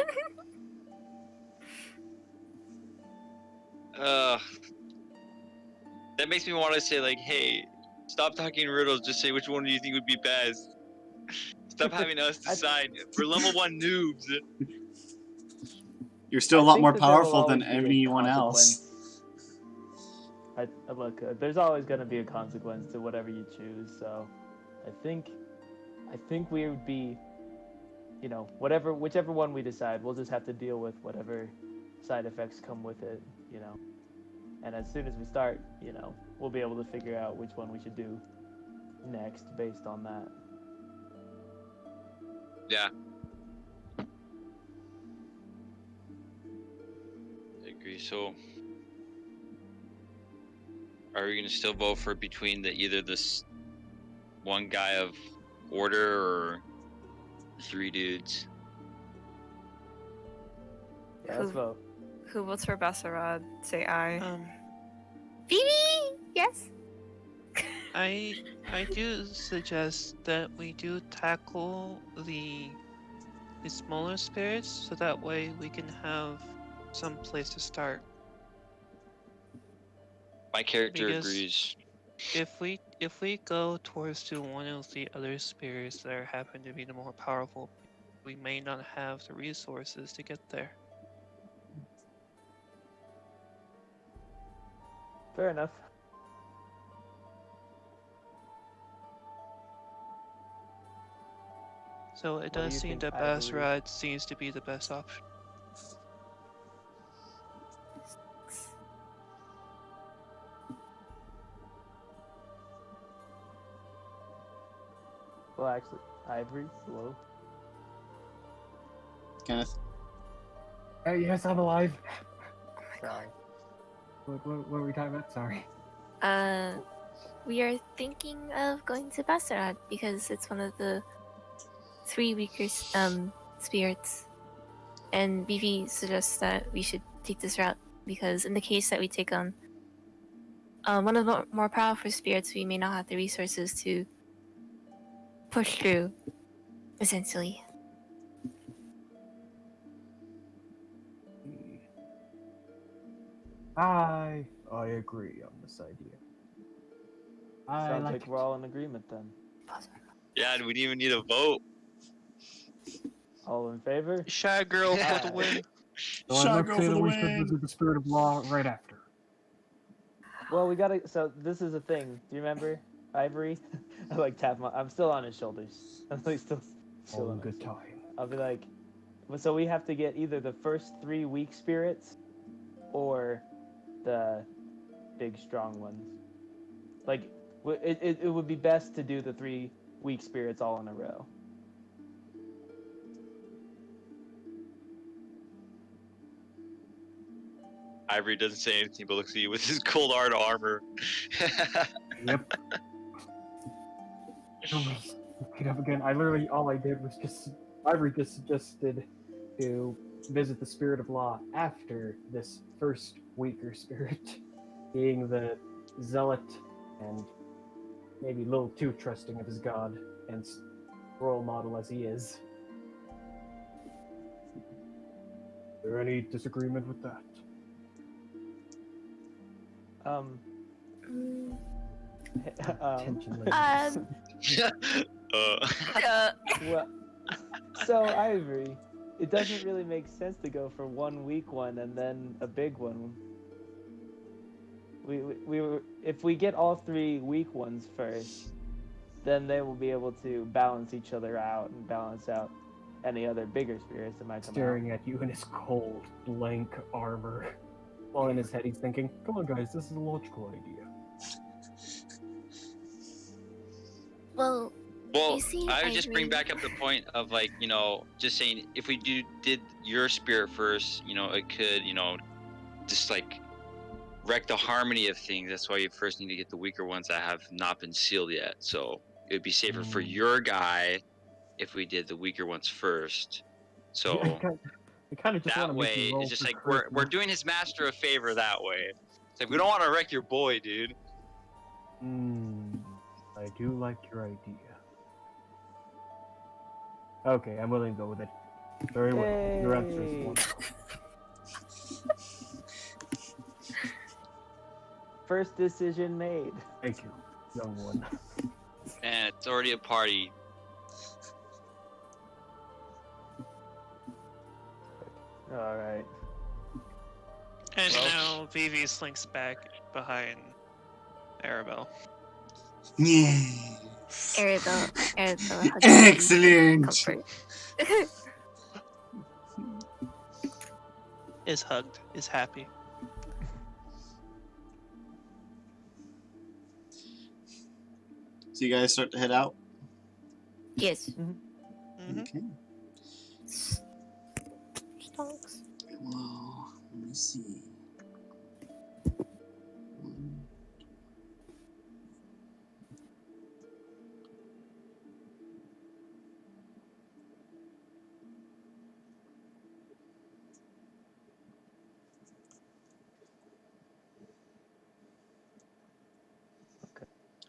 [SPEAKER 3] That makes me want to say, like, hey, stop talking in riddles. Just say which one do you think would be best. Stop having us decide. We're level 1 noobs.
[SPEAKER 1] You're still a
[SPEAKER 6] I
[SPEAKER 1] lot
[SPEAKER 6] think
[SPEAKER 1] more
[SPEAKER 6] that there will
[SPEAKER 1] powerful than
[SPEAKER 6] always be a
[SPEAKER 1] anyone else.
[SPEAKER 6] Look, there's always going to be a consequence to whatever you choose. So, I think we would be, whichever one we decide, we'll just have to deal with whatever side effects come with it. And as soon as we start, we'll be able to figure out which one we should do next based on that.
[SPEAKER 3] Yeah. I agree. So, are we gonna still vote for between either this one guy of order or 3 dudes?
[SPEAKER 6] Yeah, let's vote.
[SPEAKER 5] Who votes for Basarad? Say aye.
[SPEAKER 4] Um,
[SPEAKER 5] Phoebe! Yes?
[SPEAKER 4] I do suggest that we do tackle the smaller spirits, so that way we can have some place to start.
[SPEAKER 3] My character
[SPEAKER 4] Because
[SPEAKER 3] agrees.
[SPEAKER 4] if we go towards to one of the other spirits that happen to be the more powerful, we may not have the resources to get there.
[SPEAKER 6] Fair enough.
[SPEAKER 4] So it
[SPEAKER 6] What do
[SPEAKER 4] does
[SPEAKER 6] you
[SPEAKER 4] seem
[SPEAKER 6] think,
[SPEAKER 4] that
[SPEAKER 6] Ivory?
[SPEAKER 4] Basrad seems to be the best option.
[SPEAKER 6] Well, actually, Ivory, hello.
[SPEAKER 1] Kenneth?
[SPEAKER 7] Yes, I'm alive.
[SPEAKER 6] Sorry.
[SPEAKER 7] What were we talking about? Sorry.
[SPEAKER 5] We are thinking of going to Basarad because it's one of the 3 weaker spirits. And Vivi suggests that we should take this route because in the case that we take on one of the more powerful spirits, we may not have the resources to push through, essentially.
[SPEAKER 7] I agree on this idea. I
[SPEAKER 6] Sounds
[SPEAKER 7] like
[SPEAKER 6] like we're all in agreement then.
[SPEAKER 3] Yeah, and we didn't even need a vote.
[SPEAKER 6] All in favor?
[SPEAKER 4] Shy girl for the
[SPEAKER 6] Yeah.
[SPEAKER 4] win.
[SPEAKER 7] So I'd like to say that we should visit the Spirit of Law right after.
[SPEAKER 6] Well, we gotta. So this is a thing. Do you remember, Ivory? I like tap my. I'm still on his shoulders. I'm like still
[SPEAKER 7] All
[SPEAKER 6] on
[SPEAKER 7] in good
[SPEAKER 6] his-
[SPEAKER 7] time.
[SPEAKER 6] I'll be like, so we have to get either the first 3 weak spirits, or the big strong ones. Like, it would be best to do the 3 weak spirits all in a row.
[SPEAKER 3] Ivory doesn't say anything but looks at you with his cold hard armor.
[SPEAKER 7] Yep. Pick it up again. All I did was Ivory just suggested to visit the Spirit of Law after this first weaker spirit, being the zealot and maybe a little too trusting of his god and role model as he is. Is there any disagreement with that? Attention, ladies.
[SPEAKER 6] Well, so Ivory, it doesn't really make sense to go for one weak one and then a big one. If we get all 3 weak ones first, then they will be able to balance each other out and balance out any other bigger spirits that might come
[SPEAKER 7] Staring at you in his cold, blank armor. While in his head he's thinking, come on guys, this is a logical idea.
[SPEAKER 5] Well,
[SPEAKER 3] Well,
[SPEAKER 5] you see,
[SPEAKER 3] I would just bring
[SPEAKER 5] Irene-
[SPEAKER 3] back up the point of like, just saying if we did your spirit first, it could, just like wreck the harmony of things. That's why you first need to get the weaker ones that have not been sealed yet. So it would be safer for your guy if we did the weaker ones first. So
[SPEAKER 7] I kind of just want
[SPEAKER 3] that
[SPEAKER 7] to make
[SPEAKER 3] way
[SPEAKER 7] you roll
[SPEAKER 3] it's just
[SPEAKER 7] for
[SPEAKER 3] like we're
[SPEAKER 7] charisma.
[SPEAKER 3] doing his master a favor that way. It's like we don't want to wreck your boy, dude.
[SPEAKER 7] I do like your idea. Okay, I'm willing to go with it. Very well. Your answer is
[SPEAKER 6] Yay.
[SPEAKER 7] wonderful.
[SPEAKER 6] First decision made.
[SPEAKER 7] Thank you, young one.
[SPEAKER 3] And it's already a party.
[SPEAKER 6] All right.
[SPEAKER 4] And
[SPEAKER 6] Well-
[SPEAKER 4] now Vivi slinks back behind Arabelle.
[SPEAKER 1] Yes.
[SPEAKER 5] Arabelle hugs you for
[SPEAKER 1] Excellent.
[SPEAKER 5] comfort.
[SPEAKER 4] Is hugged, is happy.
[SPEAKER 1] So you guys start to head out.
[SPEAKER 5] Yes.
[SPEAKER 4] Mm-hmm.
[SPEAKER 1] Okay.
[SPEAKER 5] Stonks.
[SPEAKER 1] Well, let me see.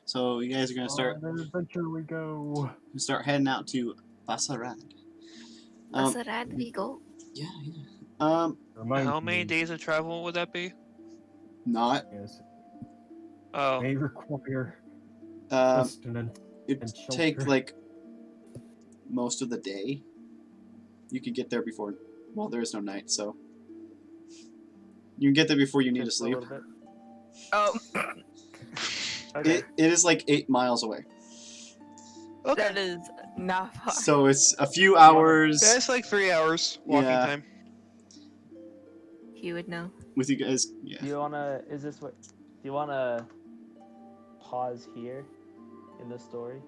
[SPEAKER 1] So you guys are gonna start
[SPEAKER 7] On an adventure we go.
[SPEAKER 1] heading out to Basarad.
[SPEAKER 5] Basarad, we go.
[SPEAKER 1] Yeah.
[SPEAKER 7] Remind
[SPEAKER 4] How many
[SPEAKER 7] me,
[SPEAKER 4] days of travel would that be?
[SPEAKER 1] Not.
[SPEAKER 7] Yes,
[SPEAKER 4] Oh,
[SPEAKER 7] may require
[SPEAKER 1] Um,
[SPEAKER 7] sustenance.
[SPEAKER 1] it'd
[SPEAKER 7] and
[SPEAKER 1] take
[SPEAKER 7] shelter.
[SPEAKER 1] like most of the day. You could get there before. Well, there is no night, so you can get there before you need to
[SPEAKER 6] Just a
[SPEAKER 1] sleep.
[SPEAKER 6] little bit.
[SPEAKER 5] Oh,
[SPEAKER 6] Okay.
[SPEAKER 1] It is like 8 miles away,
[SPEAKER 5] that is not far.
[SPEAKER 1] so it's a few hours.
[SPEAKER 4] that's like 3 hours walking
[SPEAKER 1] Yeah.
[SPEAKER 4] time.
[SPEAKER 5] You would know.
[SPEAKER 1] With you guys. Yeah.
[SPEAKER 6] Do you wanna? Is this what? Do you wanna pause here in the story?